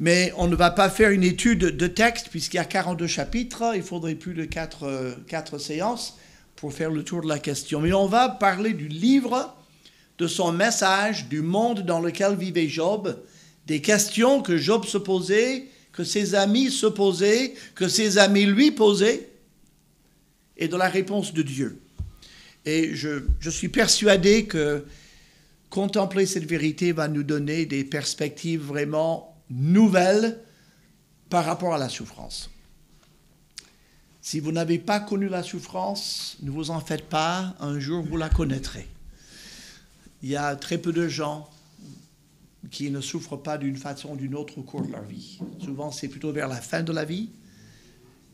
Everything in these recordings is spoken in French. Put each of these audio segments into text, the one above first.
Mais on ne va pas faire une étude de texte puisqu'il y a 42 chapitres. Il faudrait plus de 4 séances pour faire le tour de la question. Mais on va parler du livre, de son message, du monde dans lequel vivait Job, des questions que Job se posait, que ses amis se posaient, que ses amis lui posaient, et de la réponse de Dieu. Et je suis persuadé que contempler cette vérité va nous donner des perspectives vraiment nouvelles par rapport à la souffrance. Si vous n'avez pas connu la souffrance, ne vous en faites pas, un jour vous la connaîtrez. Il y a très peu de gens qui ne souffrent pas d'une façon ou d'une autre au cours de leur vie. Souvent, c'est plutôt vers la fin de la vie.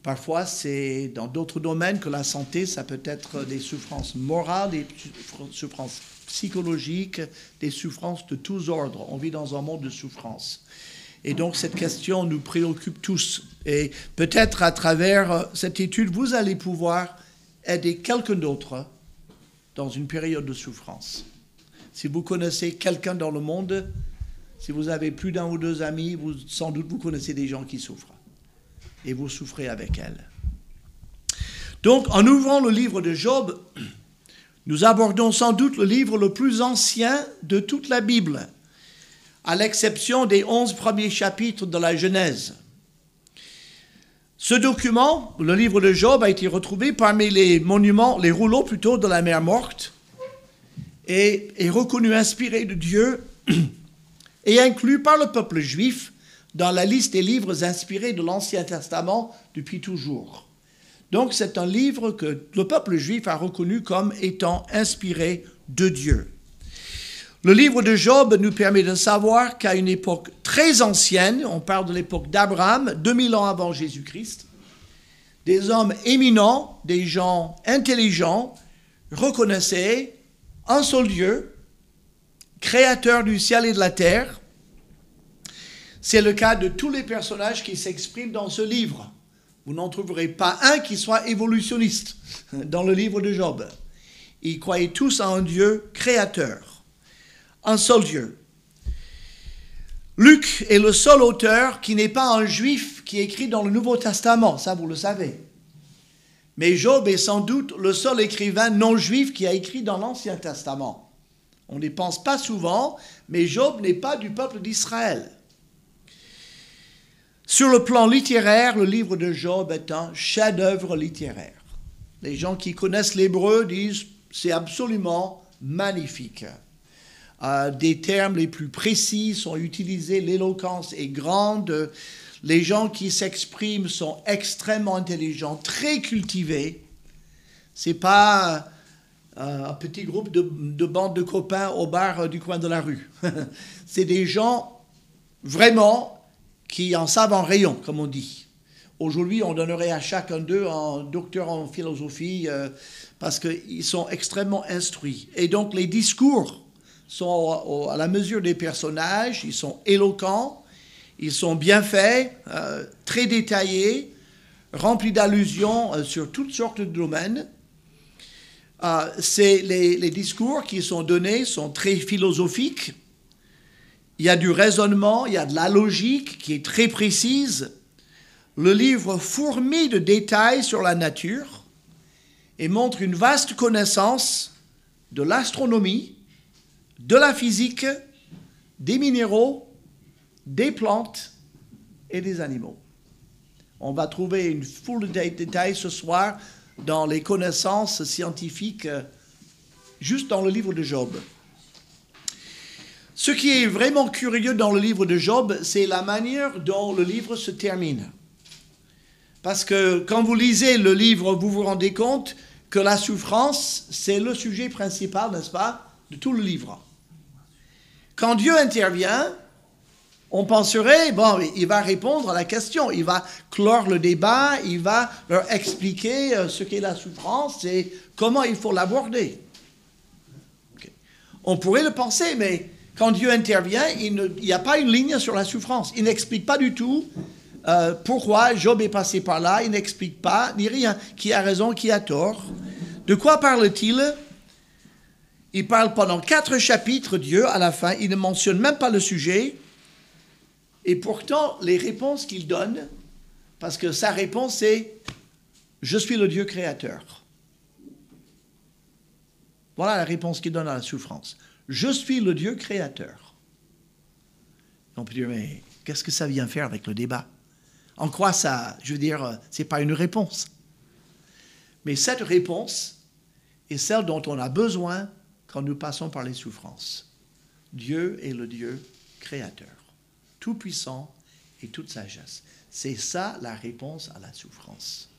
Parfois, c'est dans d'autres domaines que la santé, ça peut être des souffrances morales, des souffrances psychologiques, des souffrances de tous ordres. On vit dans un monde de souffrance. Et donc, cette question nous préoccupe tous. Et peut-être à travers cette étude, vous allez pouvoir aider quelqu'un d'autre dans une période de souffrance. Si vous connaissez quelqu'un dans le monde, si vous avez plus d'un ou deux amis, sans doute vous connaissez des gens qui souffrent. Et vous souffrez avec elles. Donc, en ouvrant le livre de Job, nous abordons sans doute le livre le plus ancien de toute la Bible, à l'exception des 11 premiers chapitres de la Genèse. Ce document, le livre de Job, a été retrouvé parmi les monuments, les rouleaux plutôt, de la mer Morte, et est reconnu inspiré de Dieu et inclus par le peuple juif dans la liste des livres inspirés de l'Ancien Testament depuis toujours. Donc c'est un livre que le peuple juif a reconnu comme étant inspiré de Dieu. Le livre de Job nous permet de savoir qu'à une époque très ancienne, on parle de l'époque d'Abraham, 2000 ans avant Jésus-Christ, des hommes éminents, des gens intelligents, reconnaissaient un seul Dieu, créateur du ciel et de la terre. C'est le cas de tous les personnages qui s'expriment dans ce livre. Vous n'en trouverez pas un qui soit évolutionniste dans le livre de Job. Ils croyaient tous à un Dieu créateur, un seul Dieu. Luc est le seul auteur qui n'est pas un juif qui écrit dans le Nouveau Testament, ça vous le savez. Mais Job est sans doute le seul écrivain non juif qui a écrit dans l'Ancien Testament. On n'y pense pas souvent, mais Job n'est pas du peuple d'Israël. Sur le plan littéraire, le livre de Job est un chef-d'œuvre littéraire. Les gens qui connaissent l'hébreu disent « c'est absolument magnifique ». Des termes les plus précis sont utilisés, l'éloquence est grande, les gens qui s'expriment sont extrêmement intelligents, très cultivés. Ce n'est pas un petit groupe de bande de copains au bar du coin de la rue. C'est des gens vraiment qui en savent en rayon, comme on dit. Aujourd'hui, on donnerait à chacun d'eux un docteur en philosophie parce qu'ils sont extrêmement instruits. Et donc, les discours sont à la mesure des personnages, ils sont éloquents, ils sont bien faits, très détaillés, remplis d'allusions sur toutes sortes de domaines. Les discours qui sont donnés sont très philosophiques. Il y a du raisonnement, il y a de la logique qui est très précise. Le livre fourmille de détails sur la nature et montre une vaste connaissance de l'astronomie, de la physique, des minéraux, des plantes et des animaux. On va trouver une foule de détails ce soir dans les connaissances scientifiques, juste dans le livre de Job. Ce qui est vraiment curieux dans le livre de Job, c'est la manière dont le livre se termine. Parce que quand vous lisez le livre, vous vous rendez compte que la souffrance, c'est le sujet principal, n'est-ce pas, de tout le livre. Quand Dieu intervient, on penserait, bon, il va répondre à la question, il va clore le débat, il va leur expliquer ce qu'est la souffrance et comment il faut l'aborder. Okay. On pourrait le penser, mais quand Dieu intervient, il n'y a pas une ligne sur la souffrance. Il n'explique pas du tout pourquoi Job est passé par là, il n'explique pas, ni rien, qui a raison, qui a tort. De quoi parle-t-il ? Il parle pendant 4 chapitres, Dieu, à la fin, il ne mentionne même pas le sujet. Et pourtant, les réponses qu'il donne, parce que sa réponse c'est « Je suis le Dieu créateur ». Voilà la réponse qu'il donne à la souffrance. « Je suis le Dieu créateur ». On peut dire, mais qu'est-ce que ça vient faire avec le débat? En quoi ça, je veux dire, c'est pas une réponse. Mais cette réponse est celle dont on a besoin quand nous passons par les souffrances. Dieu est le Dieu créateur, tout-puissant et toute sagesse. C'est ça la réponse à la souffrance.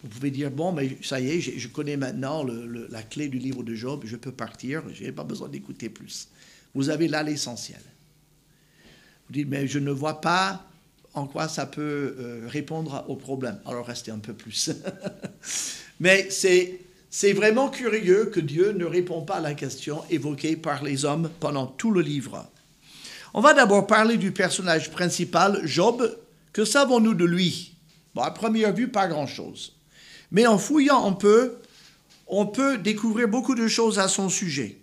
Vous pouvez dire, bon, mais ça y est, je connais maintenant la clé du livre de Job, je peux partir, je n'ai pas besoin d'écouter plus. Vous avez là l'essentiel. Vous dites, mais je ne vois pas en quoi ça peut répondre au problème. Alors restez un peu plus. Mais c'est vraiment curieux que Dieu ne répond pas à la question évoquée par les hommes pendant tout le livre. On va d'abord parler du personnage principal, Job. Que savons-nous de lui? Bon, à première vue, pas grand-chose. Mais en fouillant un peu, on peut découvrir beaucoup de choses à son sujet.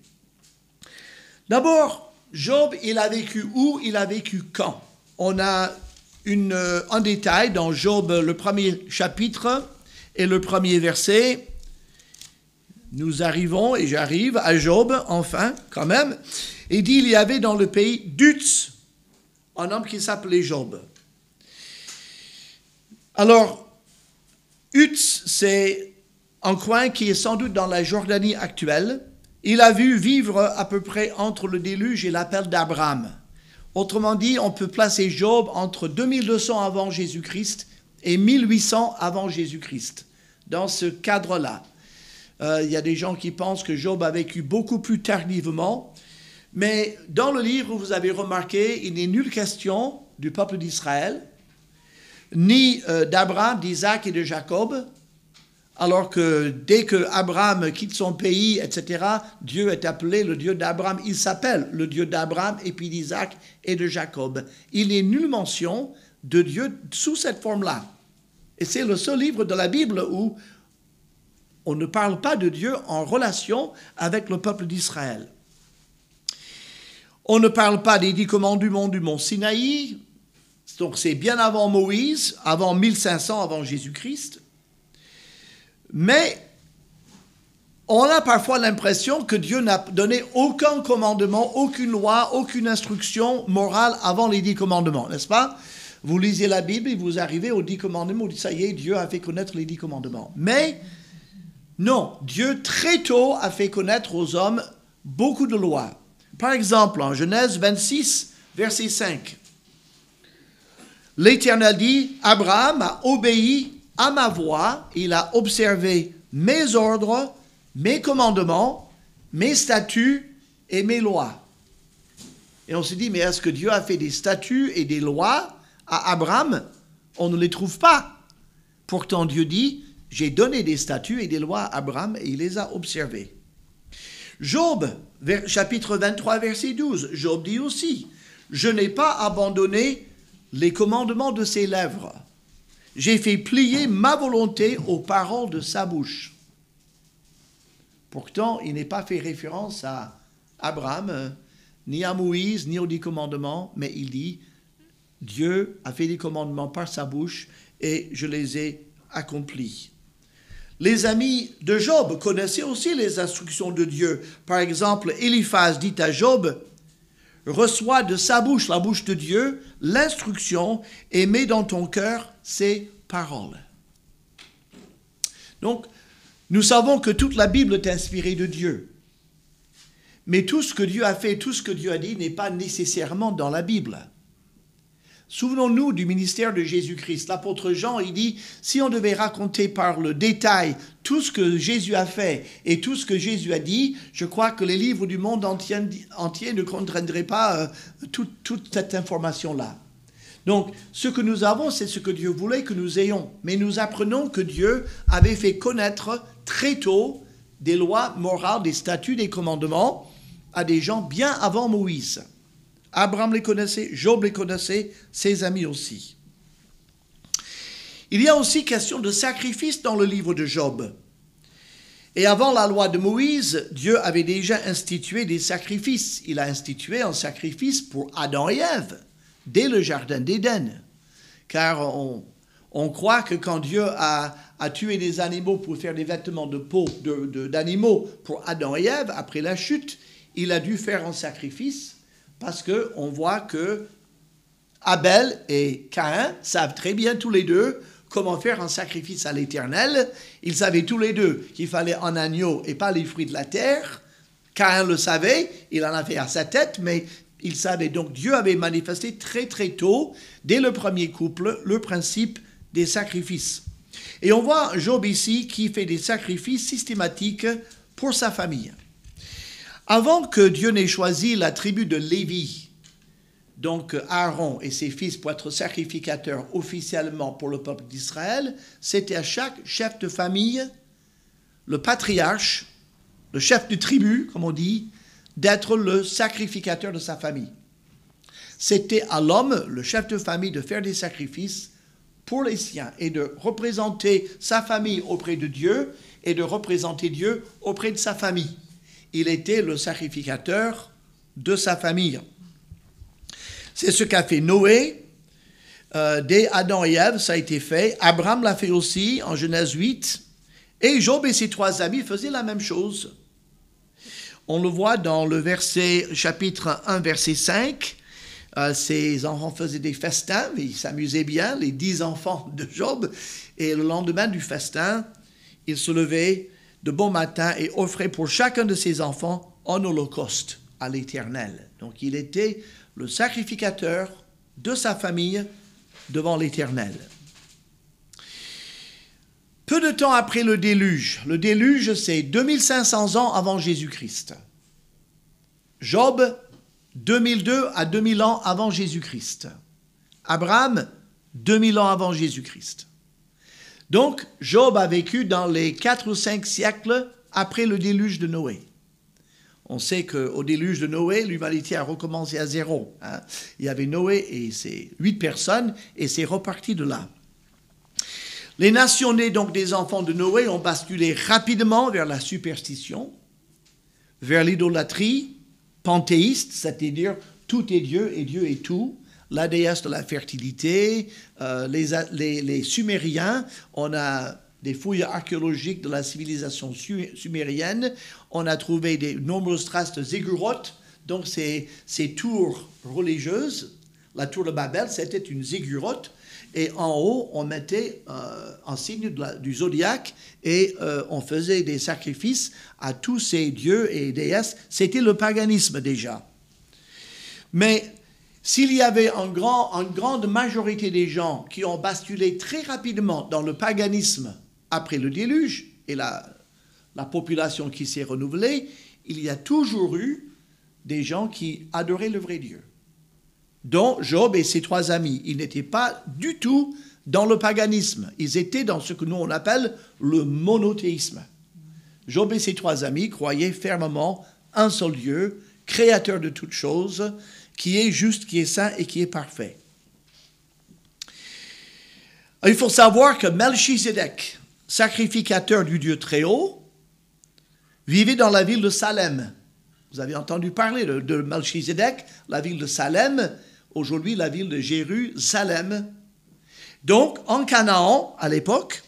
D'abord, Job, il a vécu où? Il a vécu quand? On a un détail dans Job, le premier chapitre et le premier verset. Nous arrivons, et j'arrive à Job, enfin, quand même. Il dit, il y avait dans le pays d'Uz, un homme qui s'appelait Job. Alors, Uz, c'est un coin qui est sans doute dans la Jordanie actuelle. Il a vu vivre à peu près entre le déluge et l'appel d'Abraham. Autrement dit, on peut placer Job entre 2200 avant Jésus-Christ et 1800 avant Jésus-Christ, dans ce cadre-là. Il y a des gens qui pensent que Job a vécu beaucoup plus tardivement, mais dans le livre, vous avez remarqué, il n'est nulle question du peuple d'Israël, ni d'Abraham, d'Isaac et de Jacob, alors que dès que Abraham quitte son pays, etc., Dieu est appelé le Dieu d'Abraham. Il s'appelle le Dieu d'Abraham et puis d'Isaac et de Jacob. Il n'est nulle mention de Dieu sous cette forme-là. Et c'est le seul livre de la Bible où on ne parle pas de Dieu en relation avec le peuple d'Israël. On ne parle pas des 10 commandements du mont Sinaï, donc c'est bien avant Moïse, avant 1500 avant Jésus-Christ. Mais on a parfois l'impression que Dieu n'a donné aucun commandement, aucune loi, aucune instruction morale avant les 10 commandements, n'est-ce pas? Vous lisez la Bible et vous arrivez aux 10 commandements, vous dites, ça y est, Dieu a fait connaître les 10 commandements. Mais non, Dieu très tôt a fait connaître aux hommes beaucoup de lois. Par exemple, en Genèse 26, verset 5, l'Éternel dit, Abraham a obéi à ma voix, il a observé mes ordres, mes commandements, mes statuts et mes lois. Et on se dit, mais est-ce que Dieu a fait des statuts et des lois à Abraham? On ne les trouve pas. Pourtant, Dieu dit, j'ai donné des statuts et des lois à Abraham et il les a observés. Job, chapitre 23, verset 12, Job dit aussi, je n'ai pas abandonné les commandements de ses lèvres. J'ai fait plier ma volonté aux paroles de sa bouche. Pourtant, il n'est pas fait référence à Abraham, ni à Moïse, ni aux 10 commandements, mais il dit, Dieu a fait des commandements par sa bouche et je les ai accomplis. Les amis de Job connaissaient aussi les instructions de Dieu. Par exemple, Éliphaz dit à Job, reçois de sa bouche, la bouche de Dieu, l'instruction et mets dans ton cœur ses paroles. Donc, nous savons que toute la Bible est inspirée de Dieu. Mais tout ce que Dieu a fait, tout ce que Dieu a dit n'est pas nécessairement dans la Bible. Souvenons-nous du ministère de Jésus-Christ. L'apôtre Jean, il dit, si on devait raconter par le détail tout ce que Jésus a fait et tout ce que Jésus a dit, je crois que les livres du monde entier ne contiendraient pas toute cette information-là. Donc, ce que nous avons, c'est ce que Dieu voulait que nous ayons. Mais nous apprenons que Dieu avait fait connaître très tôt des lois morales, des statuts, des commandements à des gens bien avant Moïse. Abraham les connaissait, Job les connaissait, ses amis aussi. Il y a aussi question de sacrifice dans le livre de Job. Et avant la loi de Moïse, Dieu avait déjà institué des sacrifices. Il a institué un sacrifice pour Adam et Ève, dès le jardin d'Éden. Car on croit que quand Dieu a tué des animaux pour faire des vêtements de peau d'animaux pour Adam et Ève, après la chute, il a dû faire un sacrifice parce qu'on voit que Abel et Caïn savent très bien tous les deux comment faire un sacrifice à l'Éternel. Ils savaient tous les deux qu'il fallait un agneau et pas les fruits de la terre. Caïn le savait, il en a fait à sa tête, mais il savait. Donc Dieu avait manifesté très très tôt, dès le premier couple, le principe des sacrifices. Et on voit Job ici qui fait des sacrifices systématiques pour sa famille. Avant que Dieu n'ait choisi la tribu de Lévi, donc Aaron et ses fils pour être sacrificateurs officiellement pour le peuple d'Israël, c'était à chaque chef de famille, le patriarche, le chef de tribu, comme on dit, d'être le sacrificateur de sa famille. C'était à l'homme, le chef de famille, de faire des sacrifices pour les siens et de représenter sa famille auprès de Dieu et de représenter Dieu auprès de sa famille. Il était le sacrificateur de sa famille. C'est ce qu'a fait Noé. Dès Adam et Ève, ça a été fait. Abraham l'a fait aussi en Genèse 8. Et Job et ses 3 amis faisaient la même chose. On le voit dans le chapitre 1, verset 5. Ses enfants faisaient des festins, mais ils s'amusaient bien, les 10 enfants de Job. Et le lendemain du festin, ils se levaient de bon matin et offraient pour chacun de ses enfants un holocauste à l'Éternel. Donc il était le sacrificateur de sa famille devant l'Éternel. Peu de temps après le déluge c'est 2500 ans avant Jésus-Christ. Job, 2002 à 2000 ans avant Jésus-Christ. Abraham, 2000 ans avant Jésus-Christ. Donc, Job a vécu dans les 4 ou 5 siècles après le déluge de Noé. On sait qu'au déluge de Noé, l'humanité a recommencé à zéro. Il y avait Noé et ses 8 personnes, et c'est reparti de là. Les nations nées donc des enfants de Noé ont basculé rapidement vers la superstition, vers l'idolâtrie panthéiste, c'est-à-dire tout est Dieu et Dieu est tout. La déesse de la fertilité, les Sumériens, on a des fouilles archéologiques de la civilisation sumérienne, on a trouvé de nombreuses traces de ziggurotes, donc ces tours religieuses. La tour de Babel, c'était une ziggurote, et en haut, on mettait un signe du zodiaque, et on faisait des sacrifices à tous ces dieux et déesses. C'était le paganisme déjà. Mais s'il y avait une grande majorité des gens qui ont basculé très rapidement dans le paganisme après le déluge et la population qui s'est renouvelée, il y a toujours eu des gens qui adoraient le vrai Dieu, dont Job et ses 3 amis. Ils n'étaient pas du tout dans le paganisme. Ils étaient dans ce que nous on appelle le monothéisme. Job et ses 3 amis croyaient fermement un seul Dieu, créateur de toutes choses, qui est juste, qui est saint et qui est parfait. Il faut savoir que Melchizedek, sacrificateur du Dieu très haut, vivait dans la ville de Salem. Vous avez entendu parler de Melchizedek, la ville de Salem, aujourd'hui la ville de Jérusalem. Donc, en Canaan, à l'époque,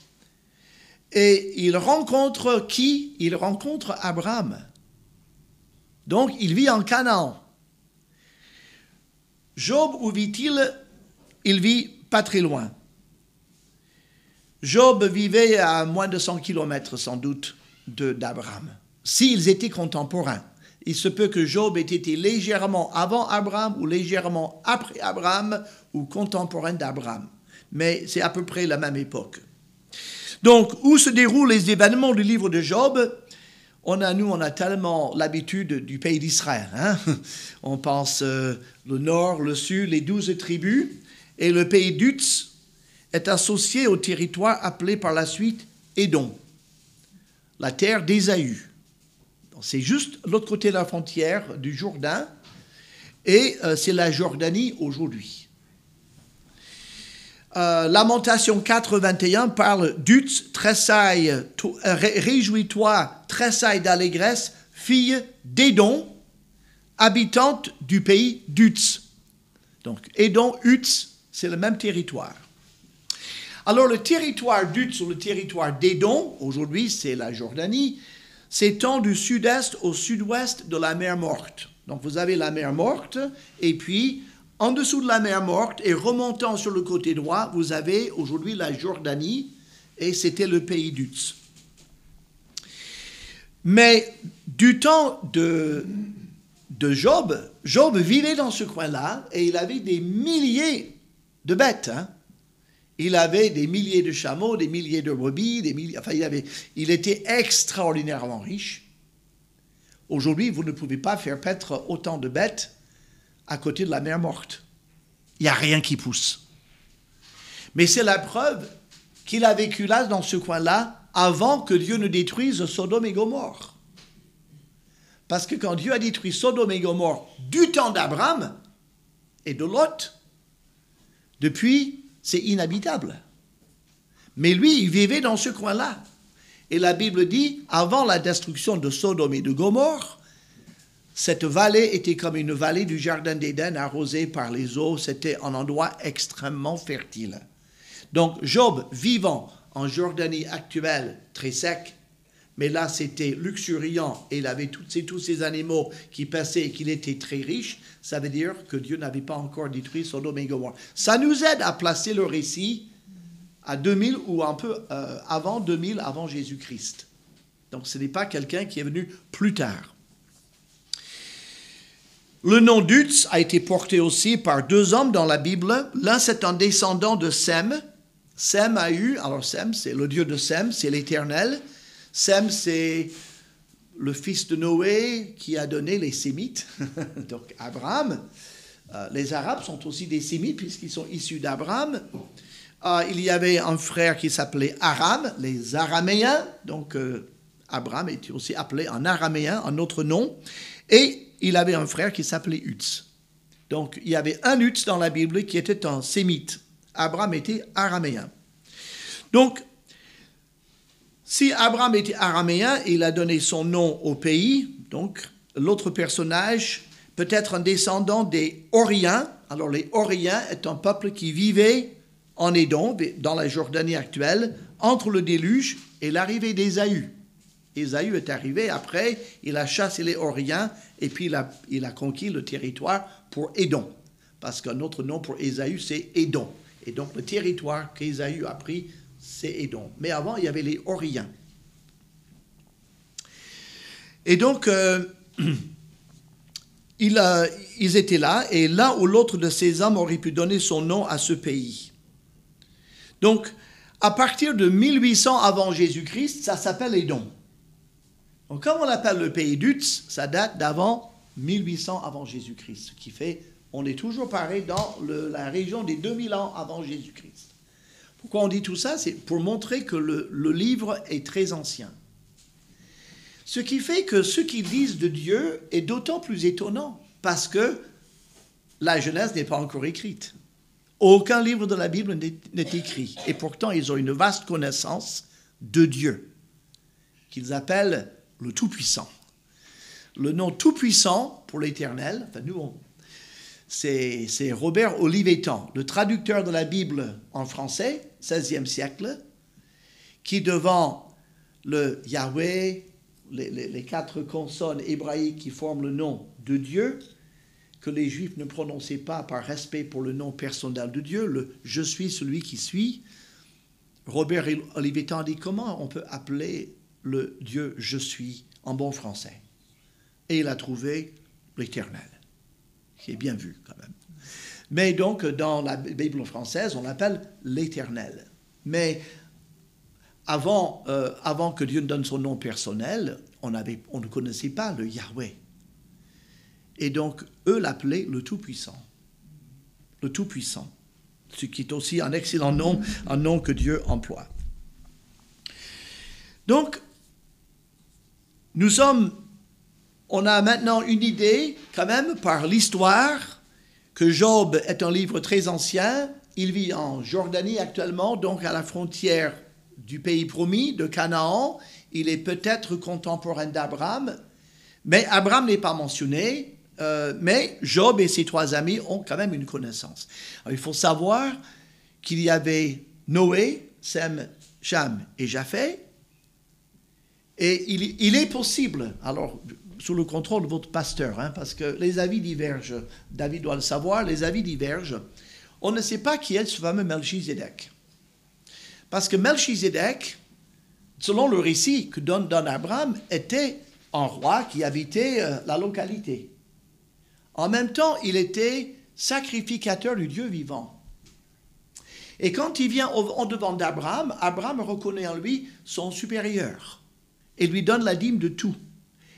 et il rencontre qui? Il rencontre Abraham. Donc, il vit en Canaan. Job, où vit-il? Il vit pas très loin. Job vivait à moins de 100 kilomètres, sans doute, d'Abraham. S'ils étaient contemporains. Il se peut que Job ait été légèrement avant Abraham ou légèrement après Abraham ou contemporain d'Abraham. Mais c'est à peu près la même époque. Donc, où se déroulent les événements du livre de Job? On a tellement l'habitude du pays d'Israël. On pense le nord, le sud, les 12 tribus. Et le pays d'Utz est associé au territoire appelé par la suite Édom, la terre d'Ésaü. C'est juste l'autre côté de la frontière du Jourdain. Et c'est la Jordanie aujourd'hui. Lamentation 4, 21 parle d'Utz, tressaille, réjouis-toi, tressaille d'allégresse, fille d'Édom, habitante du pays d'Utz. Donc, Édom, Uts, c'est le même territoire. Alors, le territoire d'Uts, ou le territoire d'Édom, aujourd'hui, c'est la Jordanie, s'étend du sud-est au sud-ouest de la mer Morte. Donc, vous avez la mer Morte, et puis, en dessous de la mer Morte, et remontant sur le côté droit, vous avez aujourd'hui la Jordanie, et c'était le pays d'Uts. Mais du temps de Job, Job vivait dans ce coin-là, et il avait des milliers de bêtes. Il avait des milliers de chameaux, des milliers de brebis, il était extraordinairement riche. Aujourd'hui, vous ne pouvez pas faire paître autant de bêtes à côté de la mer Morte. Il n'y a rien qui pousse. Mais c'est la preuve qu'il a vécu là, dans ce coin-là, avant que Dieu ne détruise Sodome et Gomorrhe. Parce que quand Dieu a détruit Sodome et Gomorrhe du temps d'Abraham et de Lot, depuis, c'est inhabitable. Mais lui, il vivait dans ce coin-là. Et la Bible dit, avant la destruction de Sodome et de Gomorrhe, cette vallée était comme une vallée du Jardin d'Éden arrosée par les eaux. C'était un endroit extrêmement fertile. Donc, Job, vivant en Jordanie actuelle, très sec, mais là, c'était luxuriant et il avait tous ces animaux qui passaient et qu'il était très riche. Ça veut dire que Dieu n'avait pas encore détruit Sodome et Gomorrhe. Ça nous aide à placer le récit à 2000 ou un peu avant 2000, avant Jésus-Christ. Donc, ce n'est pas quelqu'un qui est venu plus tard. Le nom d'Uts a été porté aussi par deux hommes dans la Bible. L'un, c'est un descendant de Sem. Sem a eu, alors Sem, c'est le Dieu de Sem, c'est l'Éternel. Sem, c'est le fils de Noé qui a donné les Sémites, donc Abraham. Les Arabes sont aussi des Sémites puisqu'ils sont issus d'Abraham. Il y avait un frère qui s'appelait Aram, les Araméens. Donc Abraham était aussi appelé en araméen, un autre nom. Et il avait un frère qui s'appelait Uts. Donc il y avait un Uts dans la Bible qui était un Sémite. Abraham était araméen. Donc, si Abraham était araméen, il a donné son nom au pays. Donc, l'autre personnage, peut-être un descendant des Horiens. Alors, les Horiens est un peuple qui vivait en Édom, dans la Jordanie actuelle, entre le déluge et l'arrivée d'Ésaü. Ésaü est arrivé après, il a chassé les Horiens et puis il a conquis le territoire pour Édom. Parce qu'un autre nom pour Ésaü, c'est Édom. Et donc, le territoire qu'Ésaü a pris, c'est Édom. Mais avant, il y avait les Horiens. Et donc, ils étaient là, et l'un ou l'autre de ces hommes aurait pu donner son nom à ce pays. Donc, à partir de 1800 avant Jésus-Christ, ça s'appelle Édom. Donc, comme on appelle le pays d'Uts, ça date d'avant 1800 avant Jésus-Christ, ce qui fait on est toujours pareil dans la région des 2000 ans avant Jésus-Christ. Pourquoi on dit tout ça? C'est pour montrer que le livre est très ancien. Ce qui fait que ce qu'ils disent de Dieu est d'autant plus étonnant, parce que la Genèse n'est pas encore écrite. Aucun livre de la Bible n'est écrit. Et pourtant, ils ont une vaste connaissance de Dieu, qu'ils appellent le Tout-Puissant. Le nom Tout-Puissant pour l'Éternel, enfin nous, c'est Robert Olivetan, le traducteur de la Bible en français, 16e siècle, qui devant le Yahweh, les quatre consonnes hébraïques qui forment le nom de Dieu, que les Juifs ne prononçaient pas par respect pour le nom personnel de Dieu, le « Je suis celui qui suis », Robert Olivetan dit comment on peut appeler le Dieu « Je suis » en bon français. Et il a trouvé l'Éternel, qui est bien vu quand même. Mais donc, dans la Bible française, on l'appelle l'Éternel. Mais avant que Dieu ne donne son nom personnel, on ne connaissait pas le Yahweh. Et donc, eux l'appelaient le Tout-Puissant. Le Tout-Puissant. Ce qui est aussi un excellent nom, un nom que Dieu emploie. Donc, on a maintenant une idée, quand même, par l'histoire, que Job est un livre très ancien. Il vit en Jordanie actuellement, donc à la frontière du pays promis, de Canaan. Il est peut-être contemporain d'Abraham, mais Abraham n'est pas mentionné. Mais Job et ses 3 amis ont quand même une connaissance. Alors, il faut savoir qu'il y avait Noé, Sem, Cham et Japheth. Et il est possible, alors sous le contrôle de votre pasteur, parce que les avis divergent, David doit le savoir, les avis divergent. On ne sait pas qui est ce fameux Melchizedek. Parce que Melchizedek, selon le récit que donne Abraham, était un roi qui habitait la localité. En même temps, il était sacrificateur du Dieu vivant. Et quand il vient en devant d'Abraham, Abraham reconnaît en lui son supérieur et lui donne la dîme de tout.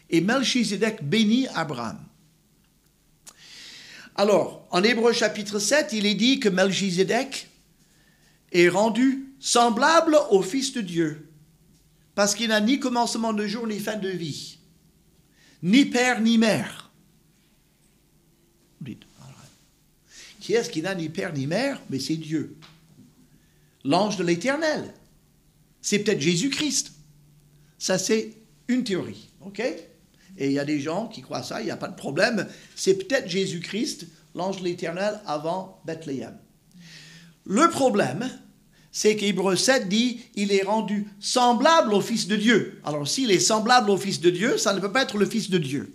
Et Melchizedek bénit Abraham. Alors, en Hébreux chapitre 7, il est dit que Melchizedek est rendu semblable au Fils de Dieu, parce qu'il n'a ni commencement de jour ni fin de vie, ni père ni mère. Qui est-ce qui n'a ni père ni mère? Mais c'est Dieu, l'ange de l'Éternel. C'est peut-être Jésus-Christ. Ça, c'est une théorie, ok? Et il y a des gens qui croient ça, il n'y a pas de problème. C'est peut-être Jésus-Christ, l'ange de l'Éternel, avant Bethléem. Le problème, c'est qu'Hébreux 7 dit « Il est rendu semblable au Fils de Dieu ». Alors, s'il est semblable au Fils de Dieu, ça ne peut pas être le Fils de Dieu.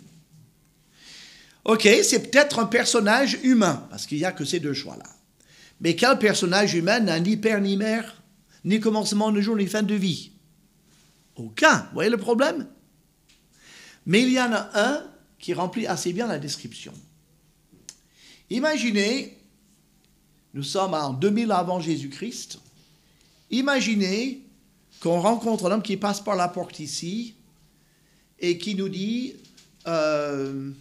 Ok, c'est peut-être un personnage humain, parce qu'il n'y a que ces 2 choix-là. Mais quel personnage humain n'a ni père ni mère, ni commencement de jour, ni fin de vie? Aucun. Vous voyez le problème? Mais il y en a un qui remplit assez bien la description. Imaginez, nous sommes en 2000 avant Jésus-Christ, imaginez qu'on rencontre un homme qui passe par la porte ici et qui nous dit je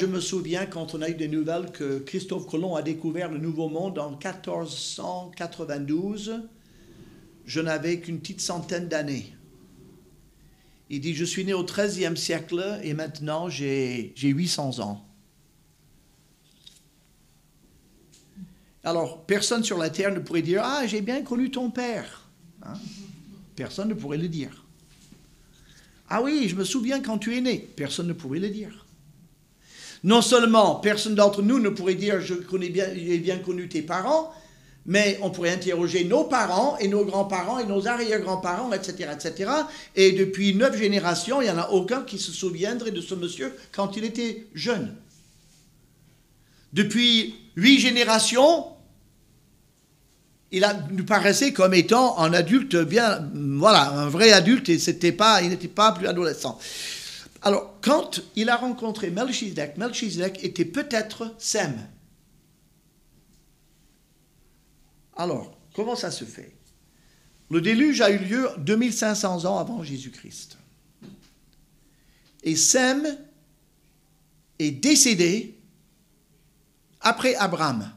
me souviens quand on a eu des nouvelles que Christophe Colomb a découvert le Nouveau Monde en 1492, je n'avais qu'une petite centaine d'années. Il dit, je suis né au XIIIe siècle et maintenant j'ai 800 ans. Alors, personne sur la terre ne pourrait dire, j'ai bien connu ton père. Personne ne pourrait le dire. Ah oui, je me souviens quand tu es né. Personne ne pourrait le dire. Non seulement, personne d'entre nous ne pourrait dire, j'ai bien connu tes parents, mais on pourrait interroger nos parents et nos grands-parents et nos arrière-grands-parents, etc., etc. Et depuis 9 générations, il n'y en a aucun qui se souviendrait de ce monsieur quand il était jeune. Depuis 8 générations, il nous paraissait comme étant un adulte bien, voilà, un vrai adulte, et il n'était pas plus adolescent. Alors, quand il a rencontré Melchizedek était peut-être Sem. Alors, comment ça se fait? Le déluge a eu lieu 2500 ans avant Jésus-Christ. Et Sem est décédé après Abraham.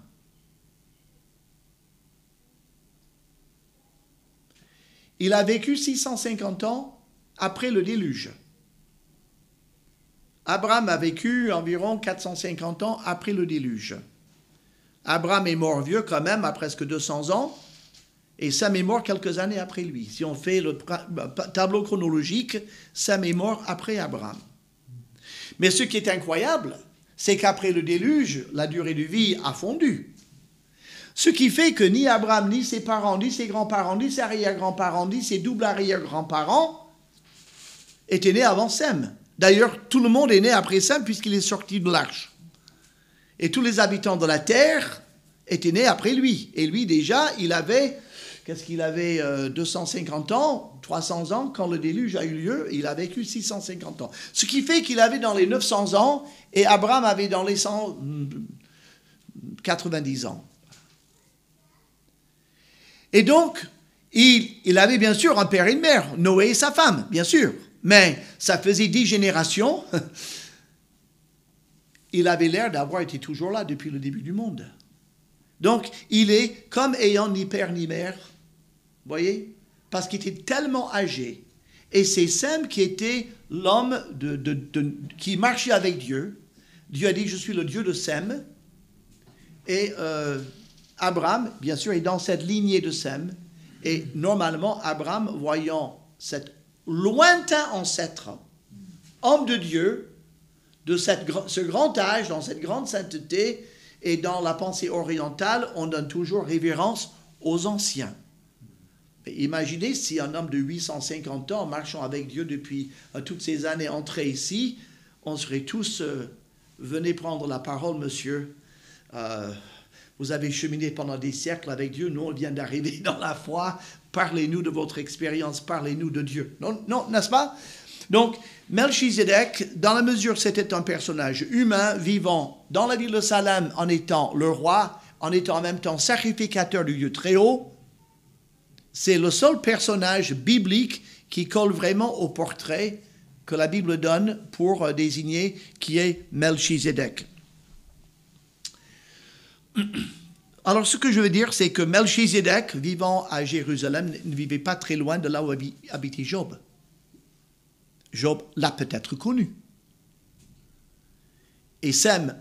Il a vécu 650 ans après le déluge. Abraham a vécu environ 450 ans après le déluge. Abraham est mort vieux quand même, à presque 200 ans, et Sem est mort quelques années après lui. Si on fait le tableau chronologique, Sem est mort après Abraham. Mais ce qui est incroyable, c'est qu'après le déluge, la durée de vie a fondu. Ce qui fait que ni Abraham, ni ses parents, ni ses grands-parents, ni ses arrière-grands-parents, ni ses doubles arrière-grands-parents étaient nés avant Sem. D'ailleurs, tout le monde est né après Sem puisqu'il est sorti de l'arche. Et tous les habitants de la terre étaient nés après lui. Et lui, déjà, il avait, 250 ans, 300 ans, quand le déluge a eu lieu, il a vécu 650 ans. Ce qui fait qu'il avait dans les 900 ans, et Abraham avait dans les 190 ans. Et donc, il avait bien sûr un père et une mère, Noé et sa femme, bien sûr. Mais ça faisait 10 générations. Il avait l'air d'avoir été toujours là depuis le début du monde. Donc, il est comme ayant ni père ni mère, voyez, parce qu'il était tellement âgé. Et c'est Sem qui était l'homme qui marchait avec Dieu. Dieu a dit, je suis le Dieu de Sem. Et Abraham, bien sûr, est dans cette lignée de Sem. Et normalement, Abraham, voyant cet lointain ancêtre, homme de Dieu, de ce grand âge, dans cette grande sainteté, et dans la pensée orientale, on donne toujours révérence aux anciens. Et imaginez si un homme de 850 ans, marchant avec Dieu depuis toutes ces années, entrait ici, on serait tous, venez prendre la parole, monsieur. Vous avez cheminé pendant des siècles avec Dieu, nous on vient d'arriver dans la foi, parlez-nous de votre expérience, parlez-nous de Dieu. Non, non, n'est-ce pas? Donc, Melchizedek, dans la mesure où c'était un personnage humain, vivant dans la ville de Salem en étant le roi, en étant en même temps sacrificateur du Dieu très haut, c'est le seul personnage biblique qui colle vraiment au portrait que la Bible donne pour désigner qui est Melchizedek. Alors, ce que je veux dire, c'est que Melchizedek, vivant à Jérusalem, ne vivait pas très loin de là où habitait Job. Job l'a peut-être connu. Et Sem,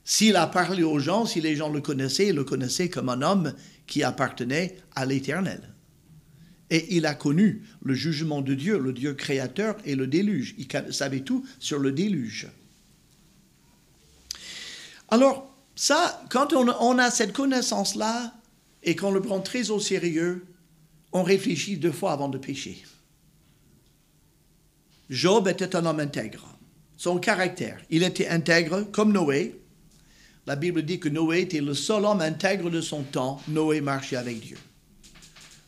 s'il a parlé aux gens, si les gens le connaissaient comme un homme qui appartenait à l'Éternel. Et il a connu le jugement de Dieu, le Dieu créateur et le déluge. Il savait tout sur le déluge. Alors, ça, quand on a cette connaissance-là et qu'on le prend très au sérieux, on réfléchit 2 fois avant de pécher. Job était un homme intègre. Son caractère, il était intègre comme Noé. La Bible dit que Noé était le seul homme intègre de son temps. Noé marchait avec Dieu.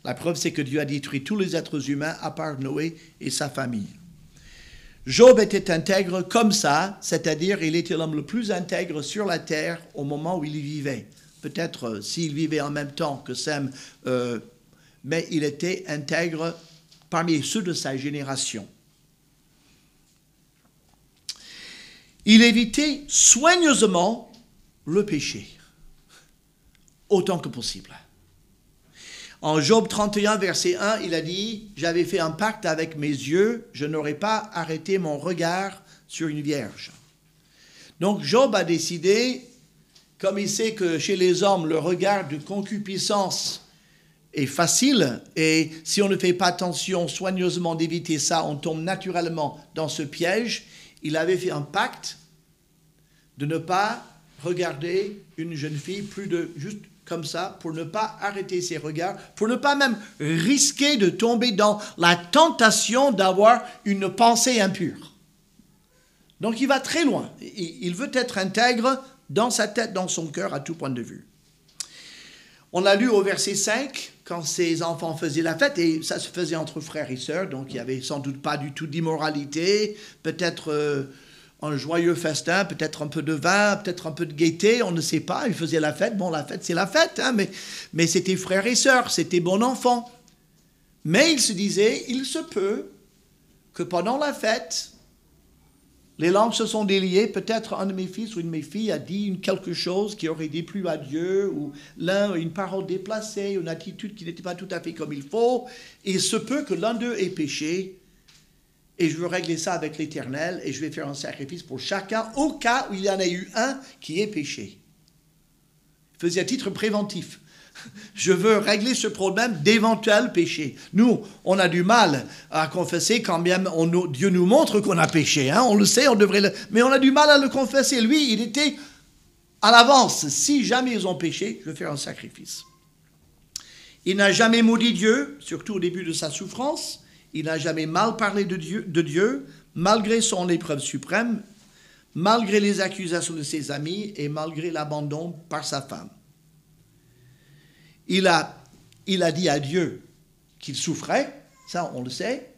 La preuve, c'est que Dieu a détruit tous les êtres humains à part Noé et sa famille. Job était intègre comme ça, c'est-à-dire il était l'homme le plus intègre sur la terre au moment où il y vivait. Peut-être s'il vivait en même temps que Sem, mais il était intègre parmi ceux de sa génération. Il évitait soigneusement le péché, autant que possible. En Job 31, verset 1, il a dit « J'avais fait un pacte avec mes yeux, je n'aurais pas arrêté mon regard sur une vierge. » Donc Job a décidé, comme il sait que chez les hommes, le regard de concupiscence est facile, et si on ne fait pas attention soigneusement d'éviter ça, on tombe naturellement dans ce piège. Il avait fait un pacte de ne pas regarder une jeune fille plus de juste comme ça, pour ne pas arrêter ses regards, pour ne pas même risquer de tomber dans la tentation d'avoir une pensée impure. Donc il va très loin. Il veut être intègre dans sa tête, dans son cœur, à tout point de vue. On l'a lu au verset 5, quand ses enfants faisaient la fête, et ça se faisait entre frères et sœurs, donc il n'y avait sans doute pas du tout d'immoralité, peut-être un joyeux festin, peut-être un peu de vin, peut-être un peu de gaieté, on ne sait pas, ils faisaient la fête, bon la fête c'est la fête, hein, mais c'était frères et sœurs, c'était bon enfant. Mais il se disait, il se peut que pendant la fête, les langues se sont déliées, peut-être un de mes fils ou une de mes filles a dit quelque chose qui aurait déplu à Dieu, ou l'un une parole déplacée, une attitude qui n'était pas tout à fait comme il faut. Il se peut que l'un d'eux ait péché, et je veux régler ça avec l'Éternel, et je vais faire un sacrifice pour chacun, au cas où il y en a eu un qui ait péché. Il faisait à titre préventif. Je veux régler ce problème d'éventuel péché. Nous, on a du mal à confesser quand bien Dieu nous montre qu'on a péché. Hein? On le sait, on devrait mais on a du mal à le confesser. Lui, il était à l'avance. Si jamais ils ont péché, je vais faire un sacrifice. Il n'a jamais maudit Dieu, surtout au début de sa souffrance. Il n'a jamais mal parlé de Dieu, malgré son épreuve suprême, malgré les accusations de ses amis et malgré l'abandon par sa femme. Il a dit à Dieu qu'il souffrait, ça on le sait.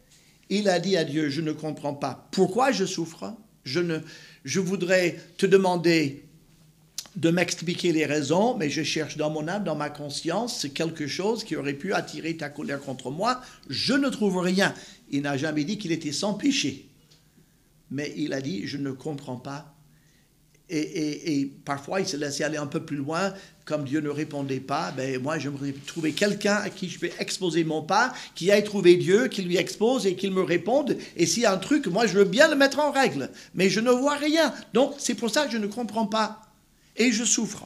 Il a dit à Dieu, je ne comprends pas pourquoi je souffre. Je voudrais te demander de m'expliquer les raisons, mais je cherche dans mon âme, dans ma conscience, quelque chose qui aurait pu attirer ta colère contre moi. Je ne trouve rien. Il n'a jamais dit qu'il était sans péché. Mais il a dit, je ne comprends pas. Et parfois, il se laissait aller un peu plus loin. Comme Dieu ne répondait pas, ben moi, j'aimerais trouver quelqu'un à qui je peux exposer mon pas, qui aille trouver Dieu, qui lui expose et qu'il me réponde. Et s'il y a un truc, moi, je veux bien le mettre en règle. Mais je ne vois rien. Donc, c'est pour ça que je ne comprends pas. Et je souffre.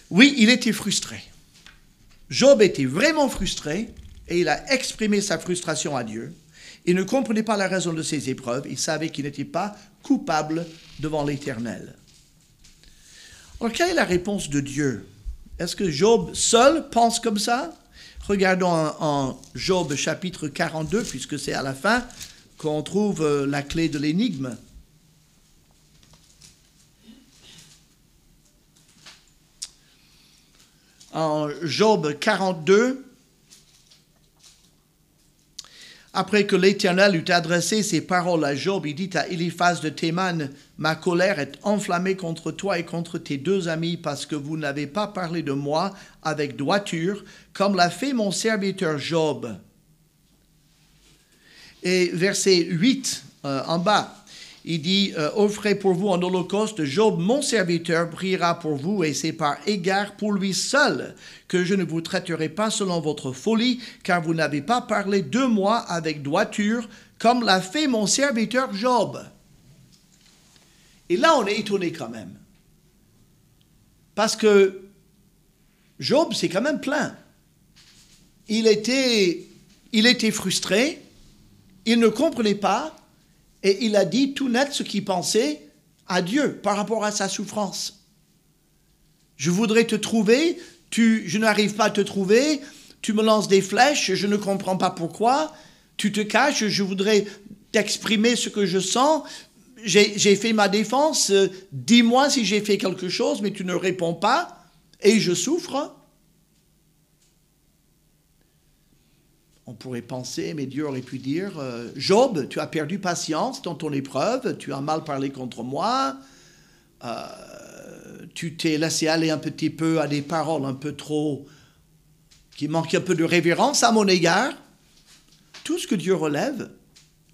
Oui, il était frustré. Job était vraiment frustré et il a exprimé sa frustration à Dieu. Il ne comprenait pas la raison de ses épreuves. Il savait qu'il n'était pas coupable devant l'Éternel. Alors, quelle est la réponse de Dieu? Est-ce que Job seul pense comme ça? Regardons en Job chapitre 42, puisque c'est à la fin qu'on trouve la clé de l'énigme. En Job 42, après que l'Éternel eut adressé ces paroles à Job, il dit à Eliphaz de Théman, « Ma colère est enflammée contre toi et contre tes deux amis, parce que vous n'avez pas parlé de moi avec droiture, comme l'a fait mon serviteur Job. » Et verset 8, en bas, il dit, « Offrez pour vous un holocauste, Job, mon serviteur, priera pour vous, et c'est par égard pour lui seul que je ne vous traiterai pas selon votre folie, car vous n'avez pas parlé de moi avec droiture, comme l'a fait mon serviteur Job. » Et là, on est étonné quand même. Parce que Job, c'est quand même plein. Il était frustré, il ne comprenait pas, et il a dit tout net ce qu'il pensait à Dieu par rapport à sa souffrance. Je voudrais te trouver, je n'arrive pas à te trouver, tu me lances des flèches, je ne comprends pas pourquoi, tu te caches, je voudrais t'exprimer ce que je sens, j'ai fait ma défense, dis-moi si j'ai fait quelque chose, mais tu ne réponds pas, et je souffre. On pourrait penser, mais Dieu aurait pu dire, Job, tu as perdu patience dans ton épreuve, tu as mal parlé contre moi, tu t'es laissé aller un petit peu à des paroles un peu trop, qui manquent un peu de révérence à mon égard. Tout ce que Dieu relève,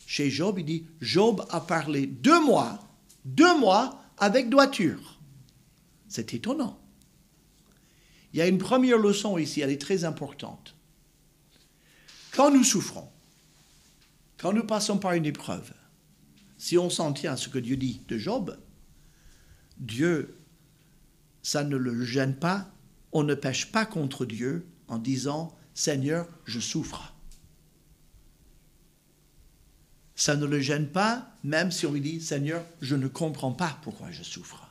chez Job, il dit, Job a parlé de moi avec droiture. C'est étonnant. Il y a une première leçon ici, elle est très importante. Quand nous souffrons, quand nous passons par une épreuve, si on s'en tient à ce que Dieu dit de Job, Dieu, ça ne le gêne pas, on ne pêche pas contre Dieu en disant « Seigneur, je souffre ». Ça ne le gêne pas, même si on lui dit « Seigneur, je ne comprends pas pourquoi je souffre ».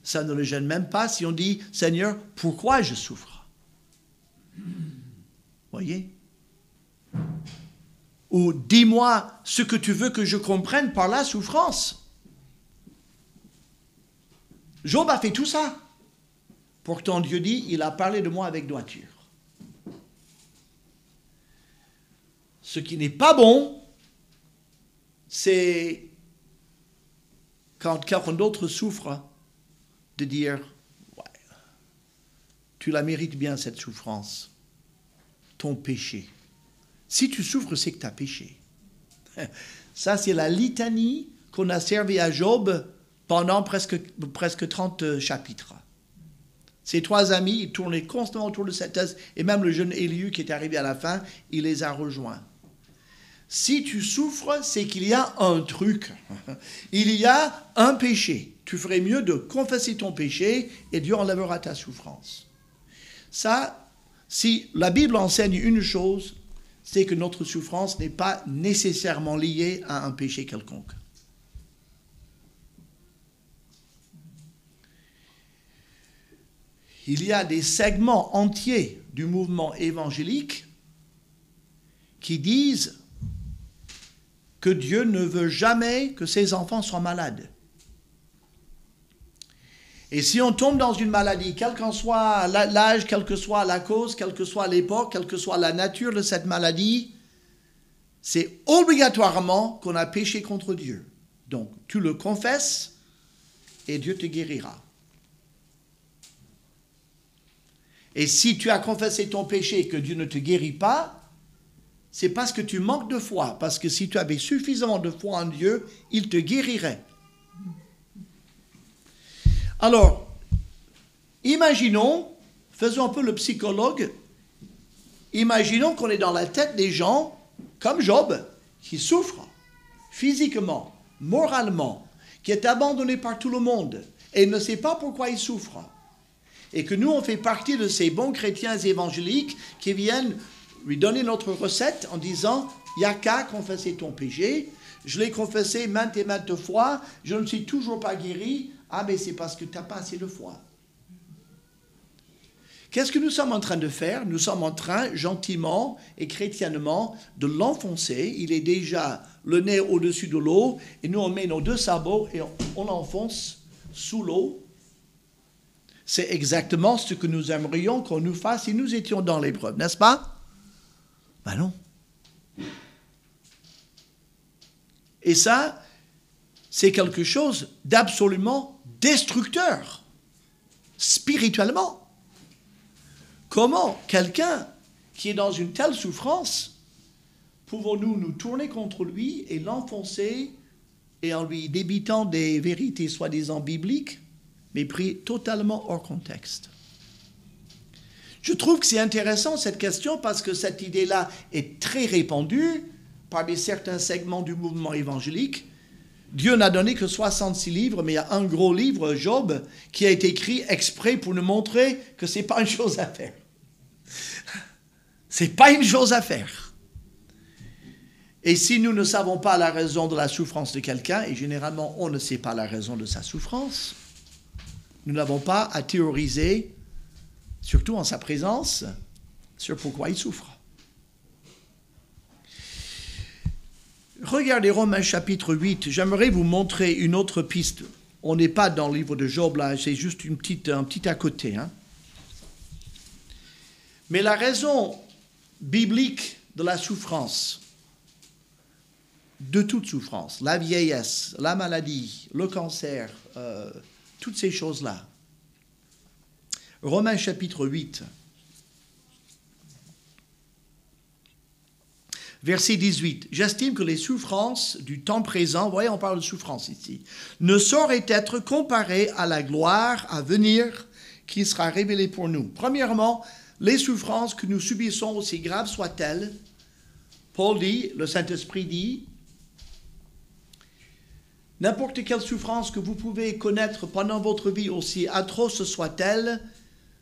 Ça ne le gêne même pas si on dit « Seigneur, pourquoi je souffre ?» Voyez? Ou dis-moi ce que tu veux que je comprenne par la souffrance. Job a fait tout ça. Pourtant Dieu dit, il a parlé de moi avec droiture. Ce qui n'est pas bon, c'est quand quelqu'un d'autre souffre, de dire, ouais, tu la mérites bien cette souffrance. Ton péché. Si tu souffres, c'est que tu as péché. Ça, c'est la litanie qu'on a servi à Job pendant presque 30 chapitres. Ses trois amis, ils tournaient constamment autour de cette thèse, et même le jeune Éliu qui est arrivé à la fin, il les a rejoints. Si tu souffres, c'est qu'il y a un truc. Il y a un péché. Tu ferais mieux de confesser ton péché et Dieu enlèvera ta souffrance. Ça, si la Bible enseigne une chose, c'est que notre souffrance n'est pas nécessairement liée à un péché quelconque. Il y a des segments entiers du mouvement évangélique qui disent que Dieu ne veut jamais que ses enfants soient malades. Et si on tombe dans une maladie, quel qu'en soit l'âge, quelle que soit la cause, quelle que soit l'époque, quelle que soit la nature de cette maladie, c'est obligatoirement qu'on a péché contre Dieu. Donc, tu le confesses et Dieu te guérira. Et si tu as confessé ton péché et que Dieu ne te guérit pas, c'est parce que tu manques de foi. Parce que si tu avais suffisamment de foi en Dieu, il te guérirait. Alors, imaginons, faisons un peu le psychologue, imaginons qu'on est dans la tête des gens, comme Job, qui souffrent physiquement, moralement, qui est abandonné par tout le monde et ne sait pas pourquoi il souffre. Et que nous, on fait partie de ces bons chrétiens évangéliques qui viennent lui donner notre recette en disant, il n'y a qu'à confesser ton péché. Je l'ai confessé maintes et maintes fois, je ne suis toujours pas guéri. Ah, mais c'est parce que tu n'as pas assez de foi. Qu'est-ce que nous sommes en train de faire? Nous sommes en train, gentiment et chrétiennement, de l'enfoncer. Il est déjà le nez au-dessus de l'eau, et nous on met nos 2 sabots et on l'enfonce sous l'eau. C'est exactement ce que nous aimerions qu'on nous fasse si nous étions dans l'épreuve, n'est-ce pas? Ben non. Et ça, c'est quelque chose d'absolument destructeur, spirituellement. Comment quelqu'un qui est dans une telle souffrance, pouvons-nous nous tourner contre lui et l'enfoncer et en lui débitant des vérités soi-disant bibliques, mais pris totalement hors contexte? Je trouve que c'est intéressant cette question parce que cette idée-là est très répandue parmi certains segments du mouvement évangélique. Dieu n'a donné que 66 livres, mais il y a un gros livre, Job, qui a été écrit exprès pour nous montrer que ce n'est pas une chose à faire. Ce n'est pas une chose à faire. Et si nous ne savons pas la raison de la souffrance de quelqu'un, et généralement on ne sait pas la raison de sa souffrance, nous n'avons pas à théoriser, surtout en sa présence, sur pourquoi il souffre. Regardez Romains chapitre 8, j'aimerais vous montrer une autre piste. On n'est pas dans le livre de Job, là, c'est juste un petit à côté. Hein. Mais la raison biblique de la souffrance, de toute souffrance, la vieillesse, la maladie, le cancer, toutes ces choses-là. Romains chapitre 8. Verset 18. J'estime que les souffrances du temps présent, voyez, on parle de souffrance ici, ne sauraient être comparées à la gloire à venir qui sera révélée pour nous. Premièrement, les souffrances que nous subissons, aussi graves soient-elles, Paul dit, le Saint-Esprit dit, n'importe quelle souffrance que vous pouvez connaître pendant votre vie, aussi atroce soit-elle,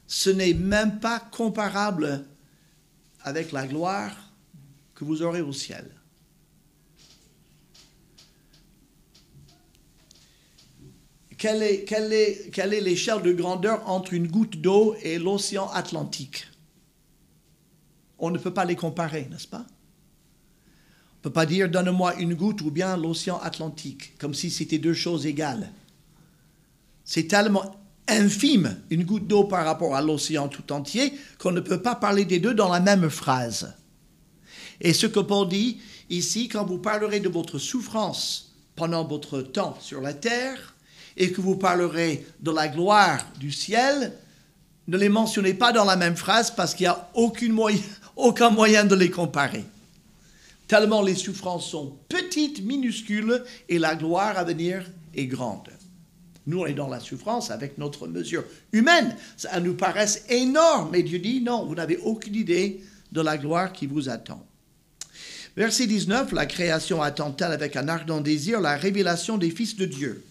ce n'est même pas comparable avec la gloire que vous aurez au ciel. Quelle est l'échelle de grandeur entre une goutte d'eau et l'océan Atlantique? On ne peut pas les comparer, n'est-ce pas? On ne peut pas dire « donne-moi une goutte » ou bien l'océan Atlantique, comme si c'était 2 choses égales. C'est tellement infime, une goutte d'eau par rapport à l'océan tout entier, qu'on ne peut pas parler des deux dans la même phrase. Et ce que Paul dit ici, quand vous parlerez de votre souffrance pendant votre temps sur la terre et que vous parlerez de la gloire du ciel, ne les mentionnez pas dans la même phrase parce qu'il n'y a aucun moyen de les comparer. Tellement les souffrances sont petites, minuscules et la gloire à venir est grande. Nous, on est dans la souffrance avec notre mesure humaine. Ça nous paraît énorme, mais Dieu dit non, vous n'avez aucune idée de la gloire qui vous attend. Verset 19, la création attend-elle avec un ardent désir la révélation des fils de Dieu.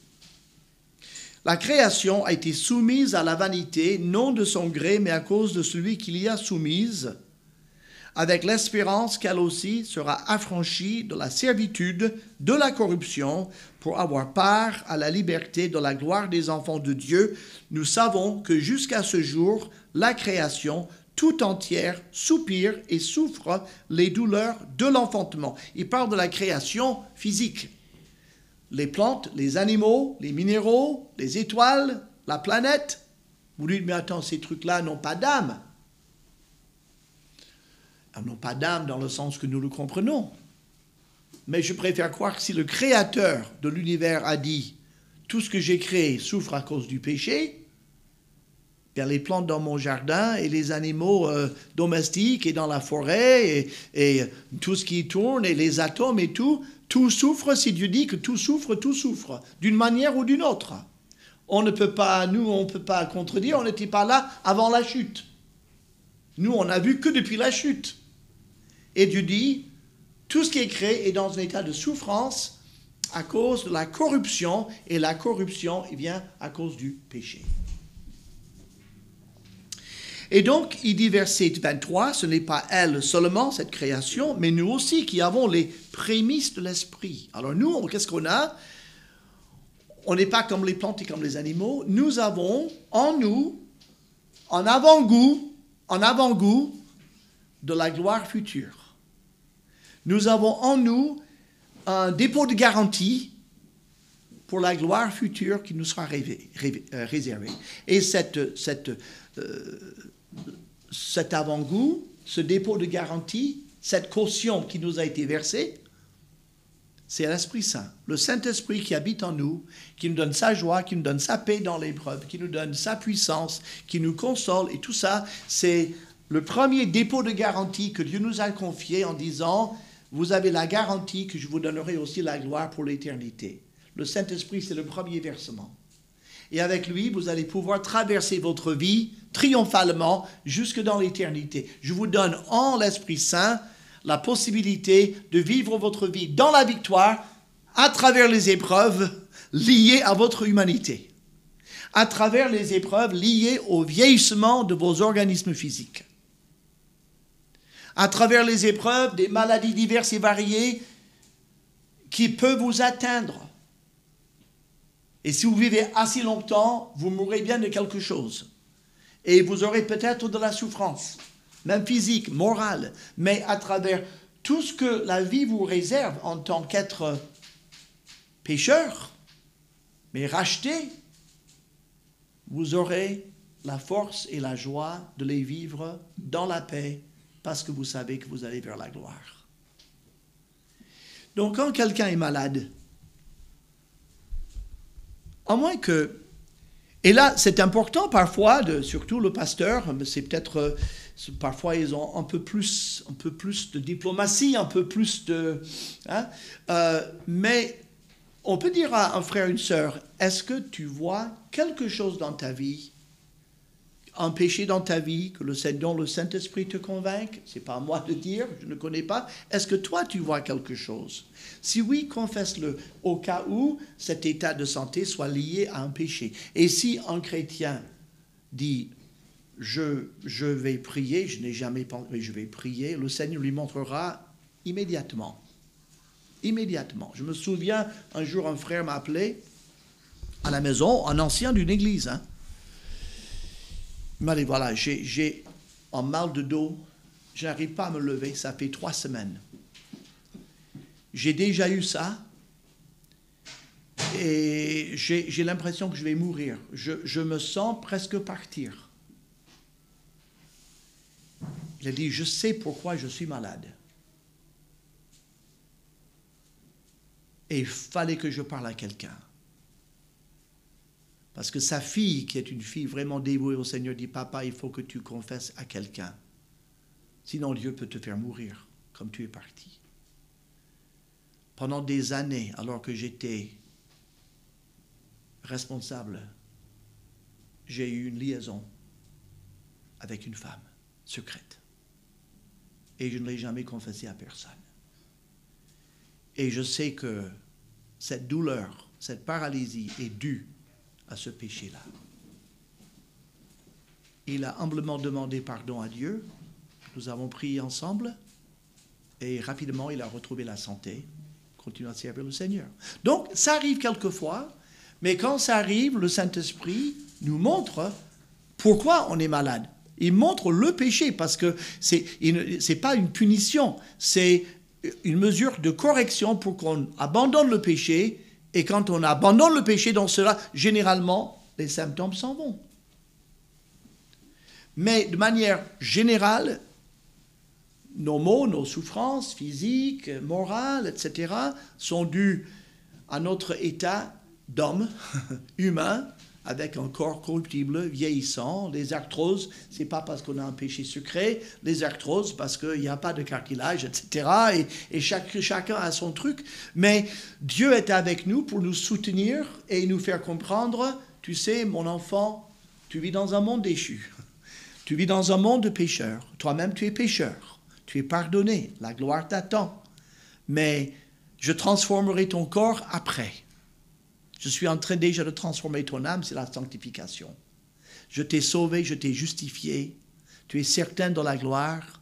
La création a été soumise à la vanité, non de son gré, mais à cause de celui qui l'y a soumise, avec l'espérance qu'elle aussi sera affranchie de la servitude, de la corruption, pour avoir part à la liberté de la gloire des enfants de Dieu. Nous savons que jusqu'à ce jour, la création tout entière soupire et souffre les douleurs de l'enfantement. Il parle de la création physique. Les plantes, les animaux, les minéraux, les étoiles, la planète. Vous dites, mais attends, ces trucs-là n'ont pas d'âme. Elles n'ont pas d'âme dans le sens que nous le comprenons. Mais je préfère croire que si le créateur de l'univers a dit « tout ce que j'ai créé souffre à cause du péché », bien les plantes dans mon jardin et les animaux domestiques et dans la forêt et tout ce qui tourne et les atomes et tout souffre. Si Dieu dit que tout souffre, d'une manière ou d'une autre. On ne peut pas contredire, on n'était pas là avant la chute. Nous, on n'a vu que depuis la chute. Et Dieu dit, tout ce qui est créé est dans un état de souffrance à cause de la corruption, et la corruption vient à cause du péché. Et donc, il dit verset 23, ce n'est pas elle seulement, cette création, mais nous aussi qui avons les prémices de l'esprit. Alors nous, qu'est-ce qu'on a? On n'est pas comme les plantes et comme les animaux. Nous avons en nous, en avant-goût de la gloire future. Nous avons en nous un dépôt de garantie pour la gloire future qui nous sera réservée. Et cet avant-goût, ce dépôt de garantie, cette caution qui nous a été versée, c'est l'Esprit Saint, le Saint-Esprit qui habite en nous, qui nous donne sa joie, qui nous donne sa paix dans l'épreuve, qui nous donne sa puissance, qui nous console. Et tout ça, c'est le premier dépôt de garantie que Dieu nous a confié en disant, vous avez la garantie que je vous donnerai aussi la gloire pour l'éternité. Le Saint-Esprit, c'est le premier versement. Et avec lui, vous allez pouvoir traverser votre vie triomphalement jusque dans l'éternité. Je vous donne en l'Esprit Saint la possibilité de vivre votre vie dans la victoire à travers les épreuves liées à votre humanité, à travers les épreuves liées au vieillissement de vos organismes physiques, à travers les épreuves des maladies diverses et variées qui peuvent vous atteindre. Et si vous vivez assez longtemps, vous mourrez bien de quelque chose. Et vous aurez peut-être de la souffrance, même physique, morale, mais à travers tout ce que la vie vous réserve en tant qu'être pécheur, mais racheté, vous aurez la force et la joie de les vivre dans la paix parce que vous savez que vous allez vers la gloire. Donc quand quelqu'un est malade, à moins que... Et là, c'est important parfois, surtout le pasteur, c'est peut-être... Parfois, ils ont un peu plus de diplomatie, un peu plus de... mais on peut dire à un frère, une sœur, est-ce que tu vois quelque chose dans ta vie, un péché dans ta vie, dont le Saint-Esprit te convainc? Ce n'est pas à moi de dire, je ne connais pas. Est-ce que toi, tu vois quelque chose? Si oui, confesse-le, au cas où cet état de santé soit lié à un péché. Et si un chrétien dit... Je vais prier, je n'ai jamais pensé, mais je vais prier, le Seigneur lui montrera immédiatement. Immédiatement. Je me souviens, un jour, un frère m'a appelé à la maison, un ancien d'une église. Il m'a dit, voilà, j'ai un mal de dos, je n'arrive pas à me lever, ça fait 3 semaines. J'ai déjà eu ça, et j'ai l'impression que je vais mourir. Je me sens presque partir. Il a dit, je sais pourquoi je suis malade. Et il fallait que je parle à quelqu'un. Parce que sa fille, qui est une fille vraiment dévouée au Seigneur, dit, papa, il faut que tu confesses à quelqu'un. Sinon, Dieu peut te faire mourir, comme tu es parti. Pendant des années, alors que j'étais responsable, j'ai eu une liaison avec une femme secrète. Et je ne l'ai jamais confessé à personne. Et je sais que cette douleur, cette paralysie est due à ce péché-là. Il a humblement demandé pardon à Dieu. Nous avons prié ensemble. Et rapidement, il a retrouvé la santé. Continue à servir le Seigneur. Donc, ça arrive quelquefois. Mais quand ça arrive, le Saint-Esprit nous montre pourquoi on est malade. Il montre le péché parce que c'est pas une punition, c'est une mesure de correction pour qu'on abandonne le péché. Et quand on abandonne le péché dans cela, généralement, les symptômes s'en vont. Mais de manière générale, nos maux, nos souffrances physiques, morales, etc., sont dus à notre état d'homme humain, avec un corps corruptible, vieillissant. Les arthroses, ce n'est pas parce qu'on a un péché secret. Les arthroses, parce qu'il n'y a pas de cartilage, etc. Et chacun a son truc. Mais Dieu est avec nous pour nous soutenir et nous faire comprendre, tu sais, mon enfant, tu vis dans un monde déchu. Tu vis dans un monde de pécheurs. Toi-même, tu es pécheur. Tu es pardonné. La gloire t'attend. Mais je transformerai ton corps après. Je suis en train déjà de transformer ton âme, c'est la sanctification. Je t'ai sauvé, je t'ai justifié Tu es certain de la gloire,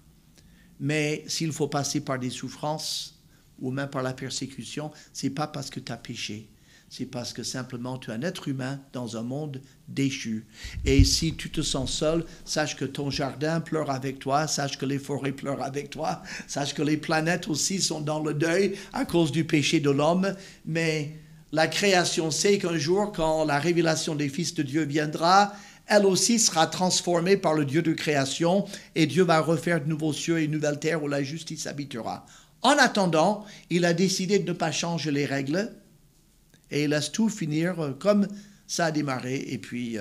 mais s'il faut passer par des souffrances ou même par la persécution, ce n'est pas parce que tu as péché. C'est parce que simplement tu es un être humain dans un monde déchu. Et si tu te sens seul, sache que ton jardin pleure avec toi, sache que les forêts pleurent avec toi, sache que les planètes aussi sont dans le deuil à cause du péché de l'homme. Mais la création sait qu'un jour, quand la révélation des fils de Dieu viendra, elle aussi sera transformée par le Dieu de création et Dieu va refaire de nouveaux cieux et une nouvelle terre où la justice habitera. En attendant, il a décidé de ne pas changer les règles. Et il laisse tout finir comme ça a démarré. Et puis,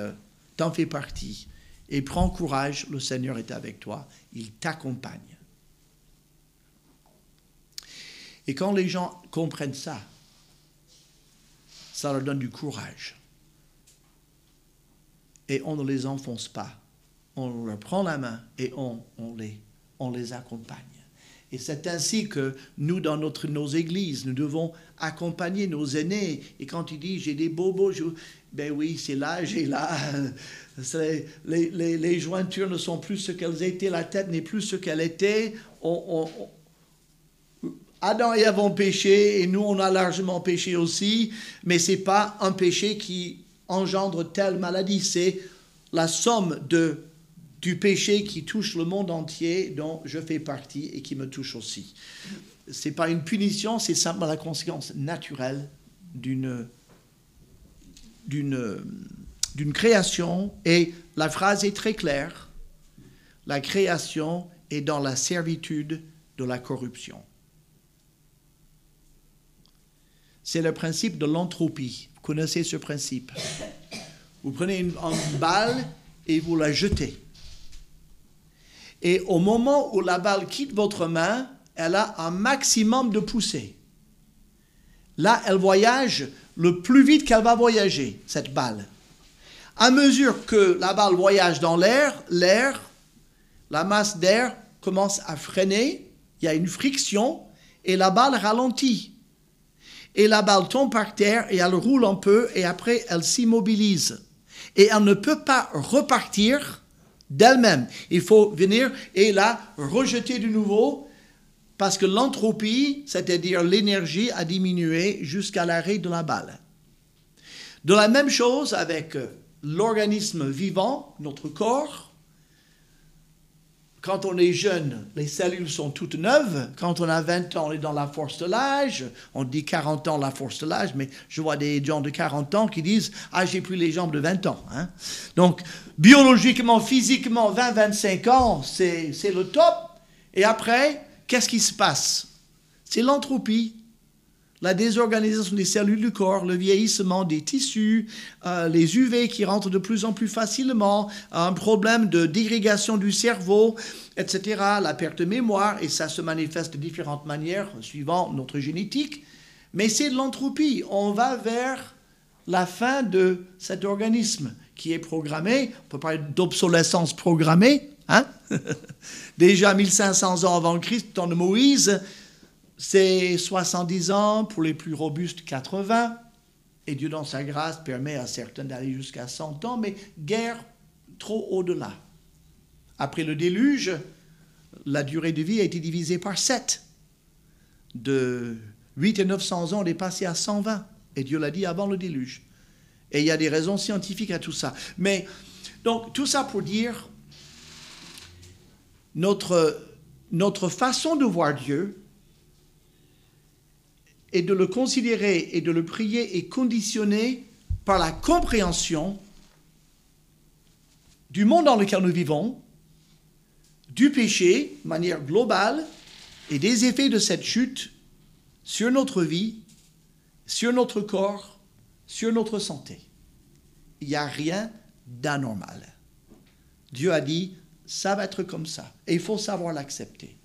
t'en fais partie. Et prends courage, le Seigneur est avec toi. Il t'accompagne. Et quand les gens comprennent ça, ça leur donne du courage. Et on ne les enfonce pas. On leur prend la main et on les accompagne. Et c'est ainsi que nous, dans nos églises, nous devons accompagner nos aînés. Et quand il dit « j'ai des bobos », ben oui, c'est l'âge et là. Les jointures ne sont plus ce qu'elles étaient, la tête n'est plus ce qu'elle était. Adam et Ève ont péché et nous, on a largement péché aussi. Mais ce n'est pas un péché qui engendre telle maladie, c'est la somme du péché qui touche le monde entier, dont je fais partie et qui me touche aussi. Ce n'est pas une punition, c'est simplement la conséquence naturelle d'une création. Et la phrase est très claire. La création est dans la servitude de la corruption. C'est le principe de l'entropie. Vous connaissez ce principe. Vous prenez une balle et vous la jetez. Et au moment où la balle quitte votre main, elle a un maximum de poussée. Là, elle voyage le plus vite qu'elle va voyager, cette balle. À mesure que la balle voyage dans l'air, la masse d'air commence à freiner, il y a une friction, et la balle ralentit. Et la balle tombe par terre, et elle roule un peu, et après, elle s'immobilise. Et elle ne peut pas repartir d'elle-même. Il faut venir et la rejeter de nouveau parce que l'entropie, c'est-à-dire l'énergie, a diminué jusqu'à l'arrêt de la balle. De la même chose avec l'organisme vivant, notre corps. Quand on est jeune, les cellules sont toutes neuves. Quand on a 20 ans, on est dans la force de l'âge. On dit 40 ans, la force de l'âge, mais je vois des gens de 40 ans qui disent « Ah, j'ai plus les jambes de 20 ans. Hein. » Donc, biologiquement, physiquement, 20-25 ans, c'est le top. Et après, qu'est-ce qui se passe? C'est l'entropie. La désorganisation des cellules du corps, le vieillissement des tissus, les UV qui rentrent de plus en plus facilement, un problème d'irrigation du cerveau, etc., la perte de mémoire, et ça se manifeste de différentes manières suivant notre génétique. Mais c'est de l'entropie. On va vers la fin de cet organisme qui est programmé. On peut parler d'obsolescence programmée. Hein? Déjà 1500 ans avant le Christ, temps de Moïse, c'est 70 ans, pour les plus robustes 80, et Dieu dans sa grâce permet à certains d'aller jusqu'à 100 ans, mais guère trop au-delà. Après le déluge, la durée de vie a été divisée par 7. De 8 et 900 ans, on est passé à 120, et Dieu l'a dit avant le déluge. Et il y a des raisons scientifiques à tout ça. Mais, donc, tout ça pour dire, notre façon de voir Dieu, et de le considérer et de le prier est conditionné par la compréhension du monde dans lequel nous vivons, du péché de manière globale et des effets de cette chute sur notre vie, sur notre corps, sur notre santé. Il n'y a rien d'anormal. Dieu a dit, ça va être comme ça. Et il faut savoir l'accepter.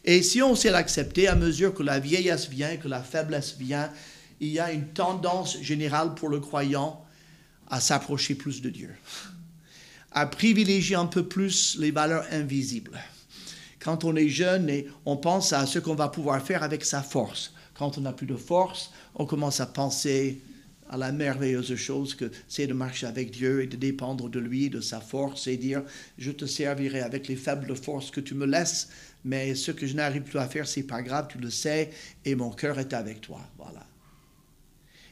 Et si on sait l'accepter, à mesure que la vieillesse vient, que la faiblesse vient, il y a une tendance générale pour le croyant à s'approcher plus de Dieu, à privilégier un peu plus les valeurs invisibles. Quand on est jeune, on pense à ce qu'on va pouvoir faire avec sa force. Quand on n'a plus de force, on commence à penser à la merveilleuse chose que c'est de marcher avec Dieu et de dépendre de lui, de sa force, et dire, je te servirai avec les faibles forces que tu me laisses, mais ce que je n'arrive plus à faire, c'est pas grave, tu le sais, et mon cœur est avec toi. Voilà.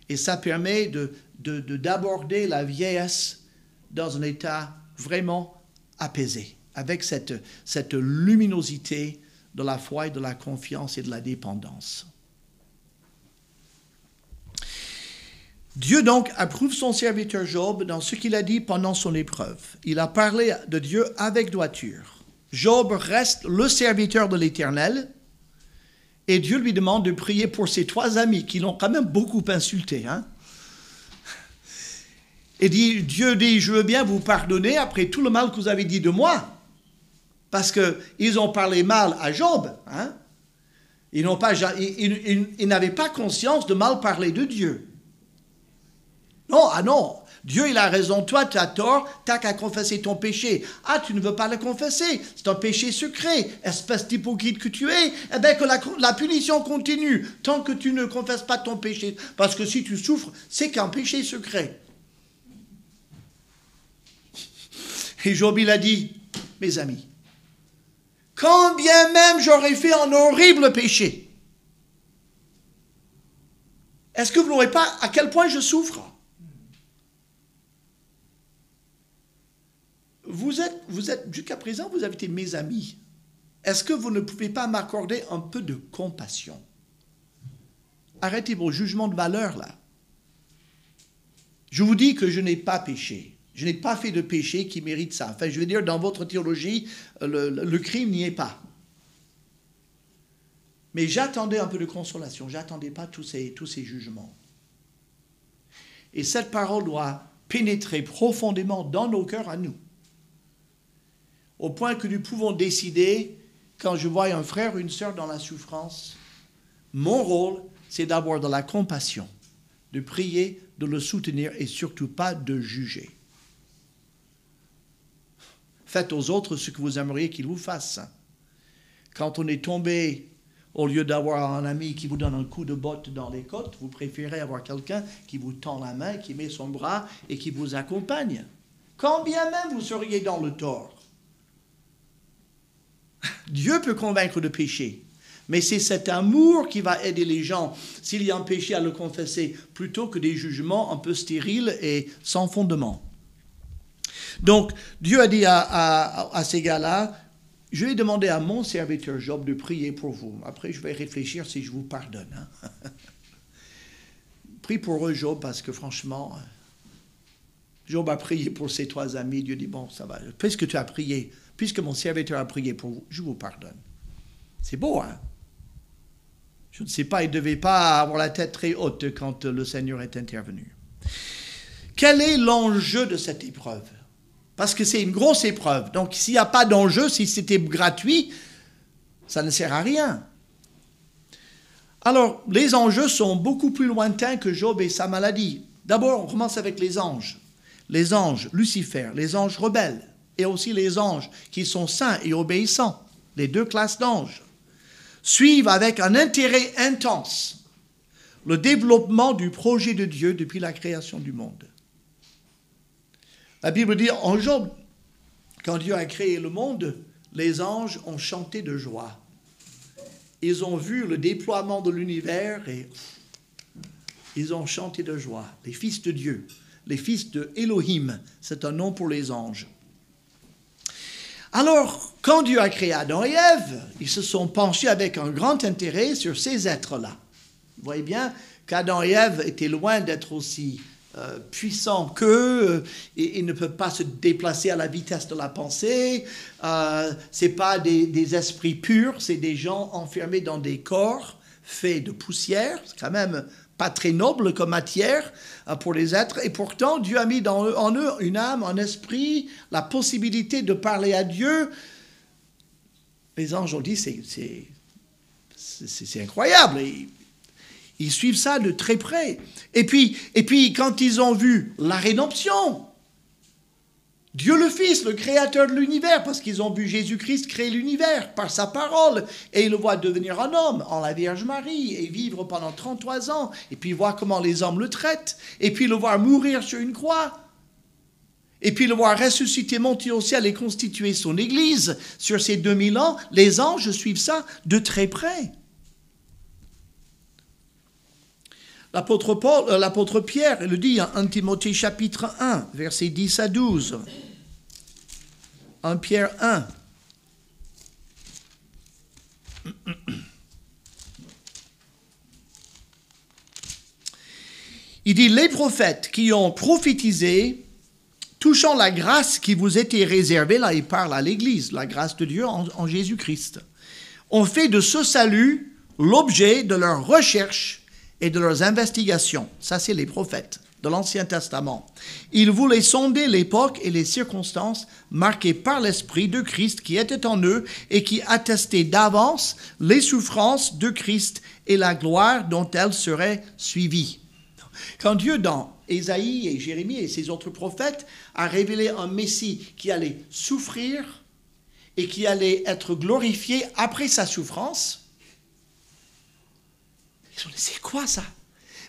Et ça permet d'aborder la vieillesse dans un état vraiment apaisé, avec cette luminosité de la foi et de la confiance et de la dépendance. Dieu donc approuve son serviteur Job dans ce qu'il a dit pendant son épreuve. Il a parlé de Dieu avec droiture. Job reste le serviteur de l'Éternel et Dieu lui demande de prier pour ses 3 amis qui l'ont quand même beaucoup insulté. Et Dieu dit, je veux bien vous pardonner après tout le mal que vous avez dit de moi. Parce qu'ils ont parlé mal à Job. Ils n'avaient pas conscience de mal parler de Dieu. Non, non, Dieu il a raison, toi tu as tort, tu n'as qu'à confesser ton péché. Ah, tu ne veux pas le confesser, c'est un péché secret, espèce d'hypocrite que tu es, eh bien que la punition continue tant que tu ne confesses pas ton péché. Parce que si tu souffres, c'est qu'un péché secret. Et Job il a dit, mes amis, quand bien même j'aurais fait un horrible péché, est-ce que vous n'aurez pas à quel point je souffre? Vous êtes, jusqu'à présent, vous avez été mes amis. Est-ce que vous ne pouvez pas m'accorder un peu de compassion? Arrêtez vos jugements de valeur, là. Je vous dis que je n'ai pas péché. Je n'ai pas fait de péché qui mérite ça. Enfin, je veux dire, dans votre théologie, le crime n'y est pas. Mais j'attendais un peu de consolation. Je n'attendais pas tous ces jugements. Et cette parole doit pénétrer profondément dans nos cœurs à nous. Au point que nous pouvons décider, quand je vois un frère ou une sœur dans la souffrance, mon rôle, c'est d'avoir de la compassion, de prier, de le soutenir et surtout pas de juger. Faites aux autres ce que vous aimeriez qu'ils vous fassent. Quand on est tombé, au lieu d'avoir un ami qui vous donne un coup de botte dans les côtes, vous préférez avoir quelqu'un qui vous tend la main, qui met son bras et qui vous accompagne. Quand bien même vous seriez dans le tort. Dieu peut convaincre de péché, mais c'est cet amour qui va aider les gens, s'il y a un péché, à le confesser, plutôt que des jugements un peu stériles et sans fondement. Donc, Dieu a dit à ces gars-là, je vais demander à mon serviteur Job de prier pour vous. Après, je vais réfléchir si je vous pardonne. Prie pour eux, Job, parce que franchement, Job a prié pour ses 3 amis. Dieu dit, bon, ça va. Puisque tu as prié, puisque mon serviteur a prié pour vous, je vous pardonne. C'est beau, hein? Je ne sais pas, il ne devait pas avoir la tête très haute quand le Seigneur est intervenu. Quel est l'enjeu de cette épreuve? Parce que c'est une grosse épreuve. Donc, s'il n'y a pas d'enjeu, si c'était gratuit, ça ne sert à rien. Alors, les enjeux sont beaucoup plus lointains que Job et sa maladie. D'abord, on commence avec les anges. Les anges, Lucifer, les anges rebelles, et aussi les anges qui sont saints et obéissants, les 2 classes d'anges, suivent avec un intérêt intense le développement du projet de Dieu depuis la création du monde. La Bible dit en Job, quand Dieu a créé le monde, les anges ont chanté de joie. Ils ont vu le déploiement de l'univers et ils ont chanté de joie. Les fils de Dieu, les fils de Elohim, c'est un nom pour les anges. Alors, quand Dieu a créé Adam et Ève, ils se sont penchés avec un grand intérêt sur ces êtres-là. Vous voyez bien qu'Adam et Ève étaient loin d'être aussi puissants qu'eux, et ils ne peuvent pas se déplacer à la vitesse de la pensée. Ce n'est pas des esprits purs, c'est des gens enfermés dans des corps faits de poussière. C'est quand même pas très noble comme matière pour les êtres. Et pourtant, Dieu a mis en eux une âme, un esprit, la possibilité de parler à Dieu. Les anges ont dit, c'est incroyable. Ils suivent ça de très près. Et puis, quand ils ont vu la rédemption, Dieu le Fils, le créateur de l'univers, parce qu'ils ont vu Jésus-Christ créer l'univers par sa parole, et ils le voient devenir un homme en la Vierge Marie, et vivre pendant 33 ans, et puis voir comment les hommes le traitent, et puis le voir mourir sur une croix, et puis le voir ressusciter, monter au ciel et constituer son Église sur ces 2000 ans. Les anges suivent ça de très près. L'apôtre Pierre le dit en 1 Timothée chapitre 1, versets 10 à 12. 1 Pierre 1. Il dit, les prophètes qui ont prophétisé, touchant la grâce qui vous était réservée, là il parle à l'Église, la grâce de Dieu en Jésus-Christ, ont fait de ce salut l'objet de leurs recherches et de leurs investigations. Ça, c'est les prophètes de l'Ancien Testament. Ils voulaient sonder l'époque et les circonstances marquées par l'Esprit de Christ qui était en eux et qui attestait d'avance les souffrances de Christ et la gloire dont elles seraient suivies. Quand Dieu, dans Ésaïe et Jérémie et ses autres prophètes, a révélé un Messie qui allait souffrir et qui allait être glorifié après sa souffrance, ils ont dit, c'est quoi ça?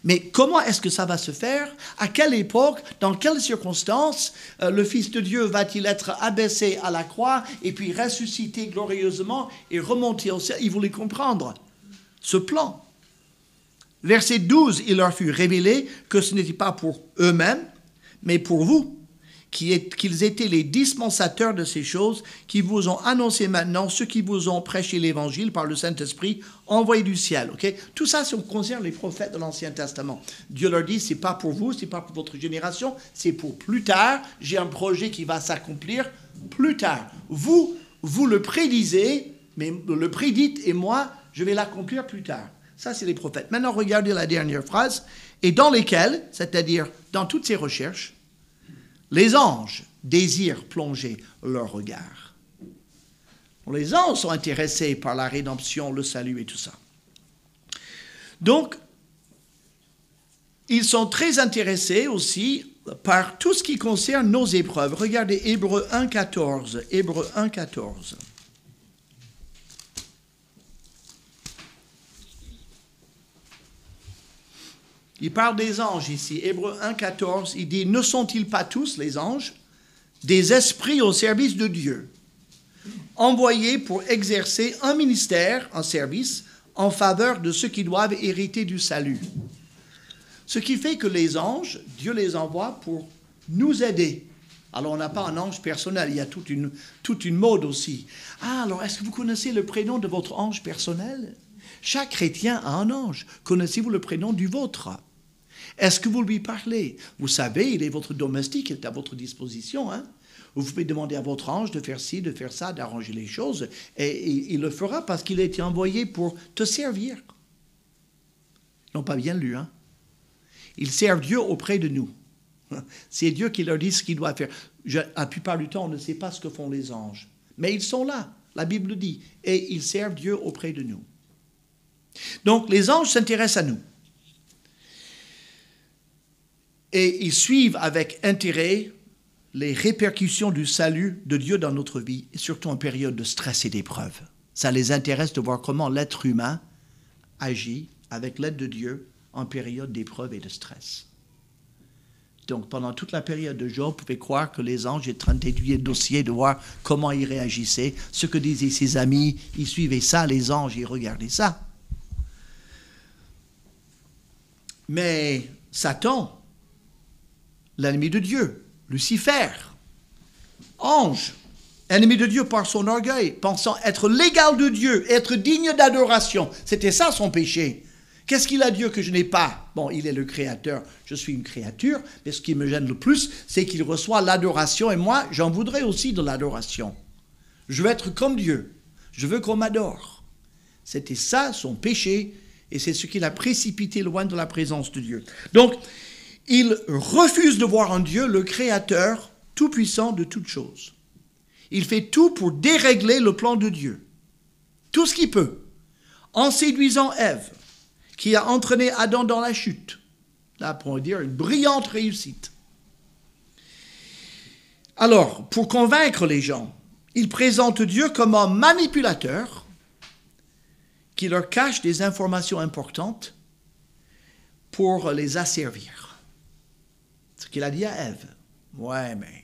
Mais comment est-ce que ça va se faire? À quelle époque? Dans quelles circonstances? Le Fils de Dieu va-t-il être abaissé à la croix et puis ressuscité glorieusement et remonter au ciel? Ils voulaient comprendre ce plan. Verset 12, il leur fut révélé que ce n'était pas pour eux-mêmes, mais pour vous, qu'ils étaient les dispensateurs de ces choses, qui vous ont annoncé maintenant, ceux qui vous ont prêché l'évangile par le Saint-Esprit, envoyé du ciel. Okay? Tout ça, ça concerne les prophètes de l'Ancien Testament. Dieu leur dit, c'est pas pour vous, c'est pas pour votre génération, c'est pour plus tard. J'ai un projet qui va s'accomplir plus tard. Vous le prédisez, mais le prédites, et moi, je vais l'accomplir plus tard. Ça, c'est les prophètes. Maintenant, regardez la dernière phrase. Et dans lesquels, c'est-à-dire dans toutes ces recherches, les anges désirent plonger leur regard. Les anges sont intéressés par la rédemption, le salut et tout ça. Donc, ils sont très intéressés aussi par tout ce qui concerne nos épreuves. Regardez Hébreux 1,14. Hébreux 1,14. Il parle des anges ici. Hébreux 1,14, il dit, ne sont-ils pas tous, les anges, des esprits au service de Dieu, envoyés pour exercer un ministère, un service, en faveur de ceux qui doivent hériter du salut. Ce qui fait que les anges, Dieu les envoie pour nous aider. Alors, on n'a pas un ange personnel, il y a toute une mode aussi. Ah, alors, est-ce que vous connaissez le prénom de votre ange personnel? Chaque chrétien a un ange. Connaissez-vous le prénom du vôtre? Est-ce que vous lui parlez? Vous savez, il est votre domestique, il est à votre disposition. Hein? Vous pouvez demander à votre ange de faire ci, de faire ça, d'arranger les choses, et il le fera parce qu'il a été envoyé pour te servir. Ils n'ont pas bien lu, hein? Ils servent Dieu auprès de nous. C'est Dieu qui leur dit ce qu'ils doivent faire. La plupart du temps, on ne sait pas ce que font les anges. Mais ils sont là, la Bible dit, et ils servent Dieu auprès de nous. Donc, les anges s'intéressent à nous. Et ils suivent avec intérêt les répercussions du salut de Dieu dans notre vie, et surtout en période de stress et d'épreuve. Ça les intéresse de voir comment l'être humain agit avec l'aide de Dieu en période d'épreuve et de stress. Donc, pendant toute la période de Job, vous pouvez croire que les anges étaient en train d'étudier le dossier, de voir comment ils réagissaient, ce que disaient ses amis, ils suivaient ça, les anges, ils regardaient ça. Mais Satan, l'ennemi de Dieu, Lucifer, ange, ennemi de Dieu par son orgueil, pensant être l'égal de Dieu, être digne d'adoration. C'était ça son péché. Qu'est-ce qu'il a Dieu que je n'ai pas? Bon, il est le créateur, je suis une créature, mais ce qui me gêne le plus, c'est qu'il reçoit l'adoration, et moi, j'en voudrais aussi de l'adoration. Je veux être comme Dieu, je veux qu'on m'adore. C'était ça son péché, et c'est ce qui l'a précipité loin de la présence de Dieu. Donc, il refuse de voir en Dieu le Créateur tout-puissant de toutes choses. Il fait tout pour dérégler le plan de Dieu. Tout ce qu'il peut. En séduisant Ève, qui a entraîné Adam dans la chute. Là, pour dire, une brillante réussite. Alors, pour convaincre les gens, ils présentent Dieu comme un manipulateur qui leur cache des informations importantes pour les asservir. Ce qu'il a dit à Ève. Ouais, mais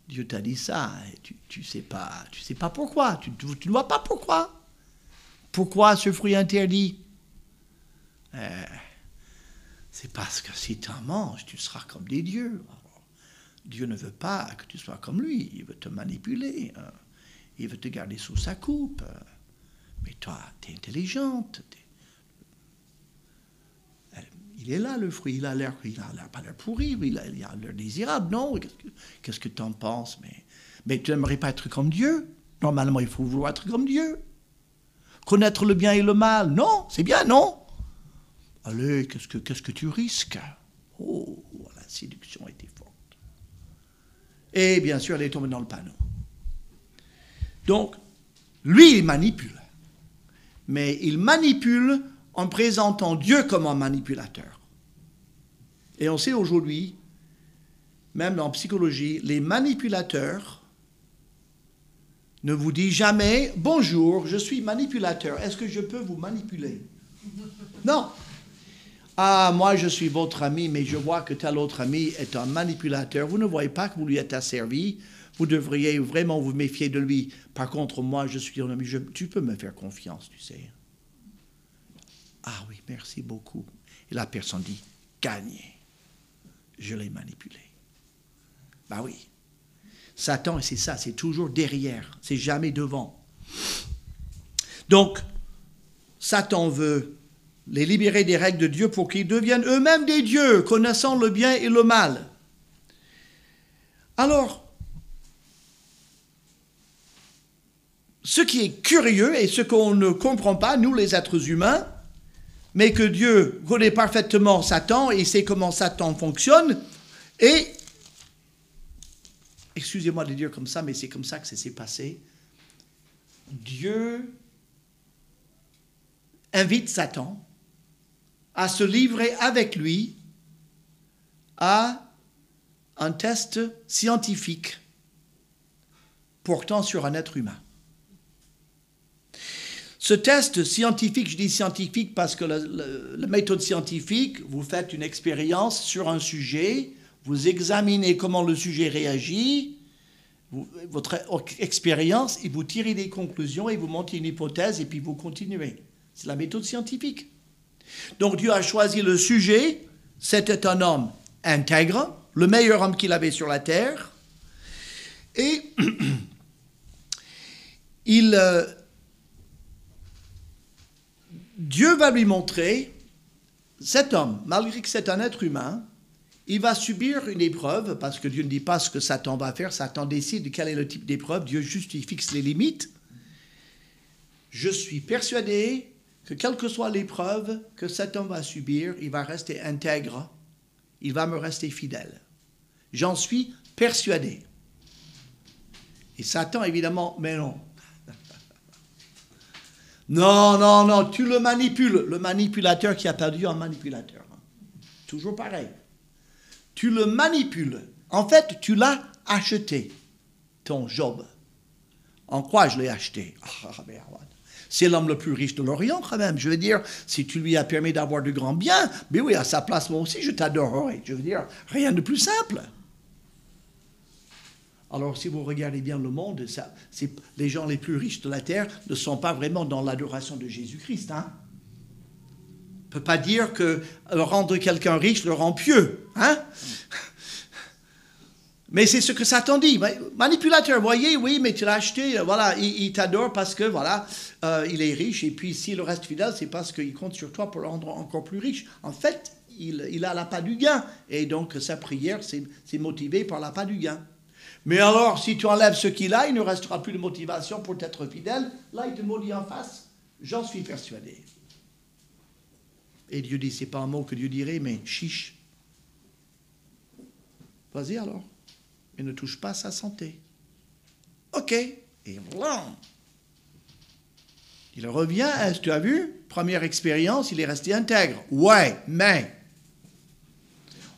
Dieu t'a dit ça, et tu sais pas pourquoi, tu ne vois pas pourquoi. Pourquoi ce fruit interdit? C'est parce que si tu en manges, tu seras comme des dieux. Dieu ne veut pas que tu sois comme lui, il veut te manipuler, il veut te garder sous sa coupe. Mais toi, tu es intelligente. Il est là, le fruit, il a l'air pas l'air pourri, il a l'air désirable, non? Qu'est-ce que tu en penses? Mais tu n'aimerais pas être comme Dieu? Normalement, il faut vouloir être comme Dieu. Connaître le bien et le mal, non? C'est bien, non? Allez, qu'est-ce que tu risques? Oh, la séduction était forte. Et bien sûr, elle est tombée dans le panneau. Donc, lui, il manipule. Mais il manipule en présentant Dieu comme un manipulateur. Et on sait aujourd'hui, même en psychologie, les manipulateurs ne vous disent jamais « Bonjour, je suis manipulateur, est-ce que je peux vous manipuler ?» Non. « Ah, moi je suis votre ami, mais je vois que tel autre ami est un manipulateur. Vous ne voyez pas que vous lui êtes asservi. Vous devriez vraiment vous méfier de lui. Par contre, moi je suis ton ami, tu peux me faire confiance, tu sais. » Ah oui, merci beaucoup. Et la personne dit, gagné. Je l'ai manipulé. Ben oui. Satan, c'est ça, c'est toujours derrière, c'est jamais devant. Donc, Satan veut les libérer des règles de Dieu pour qu'ils deviennent eux-mêmes des dieux, connaissant le bien et le mal. Alors, ce qui est curieux et ce qu'on ne comprend pas, nous les êtres humains, mais que Dieu connaît parfaitement Satan et sait comment Satan fonctionne. Et, excusez-moi de dire comme ça, mais c'est comme ça que ça s'est passé. Dieu invite Satan à se livrer avec lui à un test scientifique portant sur un être humain. Ce test scientifique, je dis scientifique parce que la méthode scientifique, vous faites une expérience sur un sujet, vous examinez comment le sujet réagit, votre expérience, et vous tirez des conclusions et vous montez une hypothèse et puis vous continuez. C'est la méthode scientifique. Donc Dieu a choisi le sujet, c'était un homme intègre, le meilleur homme qu'il avait sur la terre, et Dieu va lui montrer, cet homme, malgré que c'est un être humain, il va subir une épreuve, parce que Dieu ne dit pas ce que Satan va faire, Satan décide quel est le type d'épreuve, Dieu juste il fixe les limites. Je suis persuadé que quelle que soit l'épreuve que cet homme va subir, il va rester intègre, il va me rester fidèle. J'en suis persuadé. Et Satan, évidemment, mais non. Non, tu le manipules. Le manipulateur qui a perdu un manipulateur. Toujours pareil. Tu le manipules. En fait, tu l'as acheté, ton Job. En quoi je l'ai acheté? C'est l'homme le plus riche de l'Orient, quand même. Je veux dire, si tu lui as permis d'avoir de grands biens, mais oui, à sa place, moi aussi, je t'adorerai. Je veux dire, rien de plus simple. Alors, si vous regardez bien le monde, les gens les plus riches de la terre ne sont pas vraiment dans l'adoration de Jésus-Christ. Hein? On ne peut pas dire que rendre quelqu'un riche le rend pieux. Hein? Mais c'est ce que Satan dit. Manipulateur, voyez, oui, mais tu l'as acheté, voilà, il t'adore parce que, voilà, il est riche. Et puis, s'il reste fidèle, c'est parce qu'il compte sur toi pour le rendre encore plus riche. En fait, il a l'appât du gain. Et donc, sa prière, c'est motivé par l'appât du gain. Mais alors, si tu enlèves ce qu'il a, il ne restera plus de motivation pour t'être fidèle. Là, il te maudit en face. J'en suis persuadé. Et Dieu dit, c'est pas un mot que Dieu dirait, mais chiche. Vas-y alors. Et ne touche pas à sa santé. Ok. Et voilà. Il revient, est-ce que tu as vu? Première expérience, il est resté intègre. Ouais, mais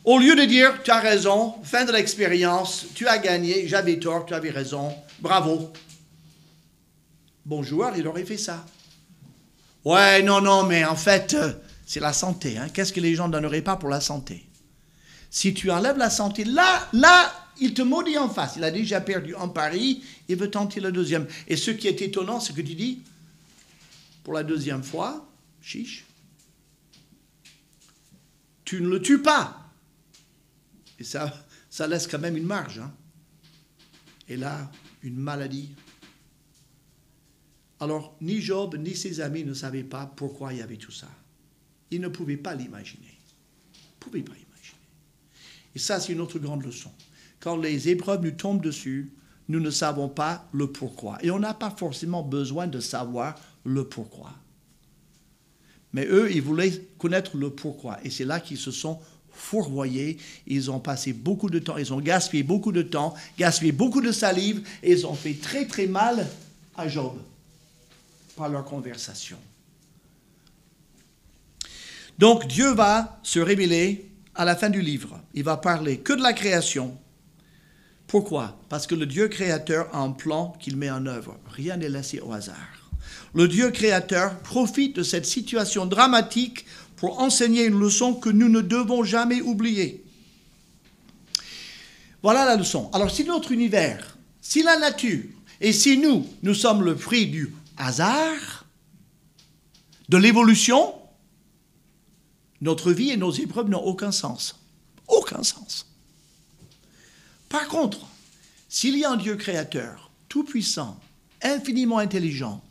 Au lieu de dire, tu as raison, fin de l'expérience, tu as gagné, j'avais tort, tu avais raison, bravo. Bon joueur, il aurait fait ça. Ouais, non, mais en fait, c'est la santé. Hein. Qu'est-ce que les gens ne donneraient pas pour la santé? Si tu enlèves la santé, là, il te maudit en face. Il a déjà perdu un pari, il veut tenter le deuxième. Et ce qui est étonnant, c'est que tu dis, pour la deuxième fois, chiche, tu ne le tues pas. Et ça laisse quand même une marge. Hein. Et là, une maladie. Alors, ni Job, ni ses amis ne savaient pas pourquoi il y avait tout ça. Ils ne pouvaient pas l'imaginer. Ils ne pouvaient pas imaginer. Et ça, c'est une autre grande leçon. Quand les épreuves nous tombent dessus, nous ne savons pas le pourquoi. Et on n'a pas forcément besoin de savoir le pourquoi. Mais eux, ils voulaient connaître le pourquoi. Et c'est là qu'ils se sont fourvoyés. Ils ont passé beaucoup de temps, ils ont gaspillé beaucoup de temps, gaspillé beaucoup de salive, et ils ont fait très très mal à Job par leur conversation. Donc Dieu va se révéler à la fin du livre. Il va parler que de la création. Pourquoi? Parce que le Dieu créateur a un plan qu'il met en œuvre. Rien n'est laissé au hasard. Le Dieu créateur profite de cette situation dramatique pour enseigner une leçon que nous ne devons jamais oublier. Voilà la leçon. Alors si notre univers, si la nature, et si nous sommes le fruit du hasard, de l'évolution, notre vie et nos épreuves n'ont aucun sens. Aucun sens. Par contre, s'il y a un Dieu créateur, tout-puissant, infiniment intelligent,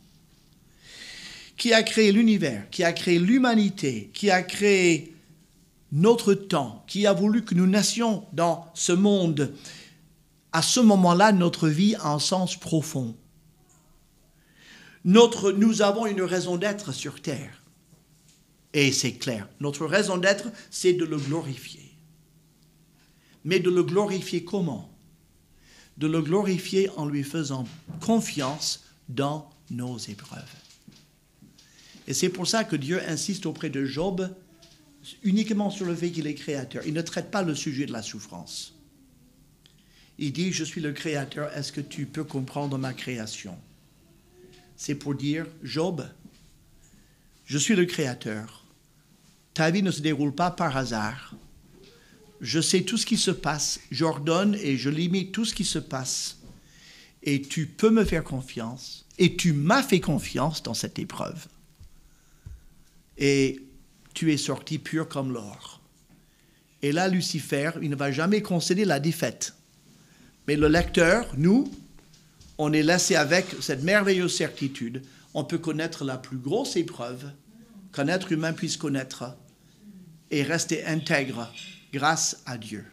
qui a créé l'univers, qui a créé l'humanité, qui a créé notre temps, qui a voulu que nous naissions dans ce monde, à ce moment-là, notre vie a un sens profond. Nous avons une raison d'être sur terre. Et c'est clair, notre raison d'être, c'est de le glorifier. Mais de le glorifier comment? De le glorifier en lui faisant confiance dans nos épreuves. Et c'est pour ça que Dieu insiste auprès de Job uniquement sur le fait qu'il est créateur. Il ne traite pas le sujet de la souffrance. Il dit, je suis le créateur, est-ce que tu peux comprendre ma création? C'est pour dire, Job, je suis le créateur. Ta vie ne se déroule pas par hasard. Je sais tout ce qui se passe, j'ordonne et je limite tout ce qui se passe. Et tu peux me faire confiance, et tu m'as fait confiance dans cette épreuve. Et tu es sorti pur comme l'or. Et là, Lucifer, il ne va jamais concéder la défaite. Mais le lecteur, nous, on est laissé avec cette merveilleuse certitude. On peut connaître la plus grosse épreuve qu'un être humain puisse connaître et rester intègre grâce à Dieu.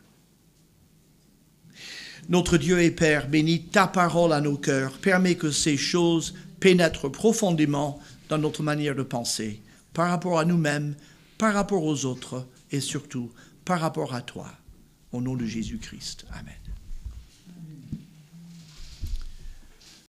Notre Dieu et Père, bénis ta parole à nos cœurs. Permets que ces choses pénètrent profondément dans notre manière de penser, par rapport à nous-mêmes, par rapport aux autres et surtout par rapport à toi. Au nom de Jésus-Christ. Amen.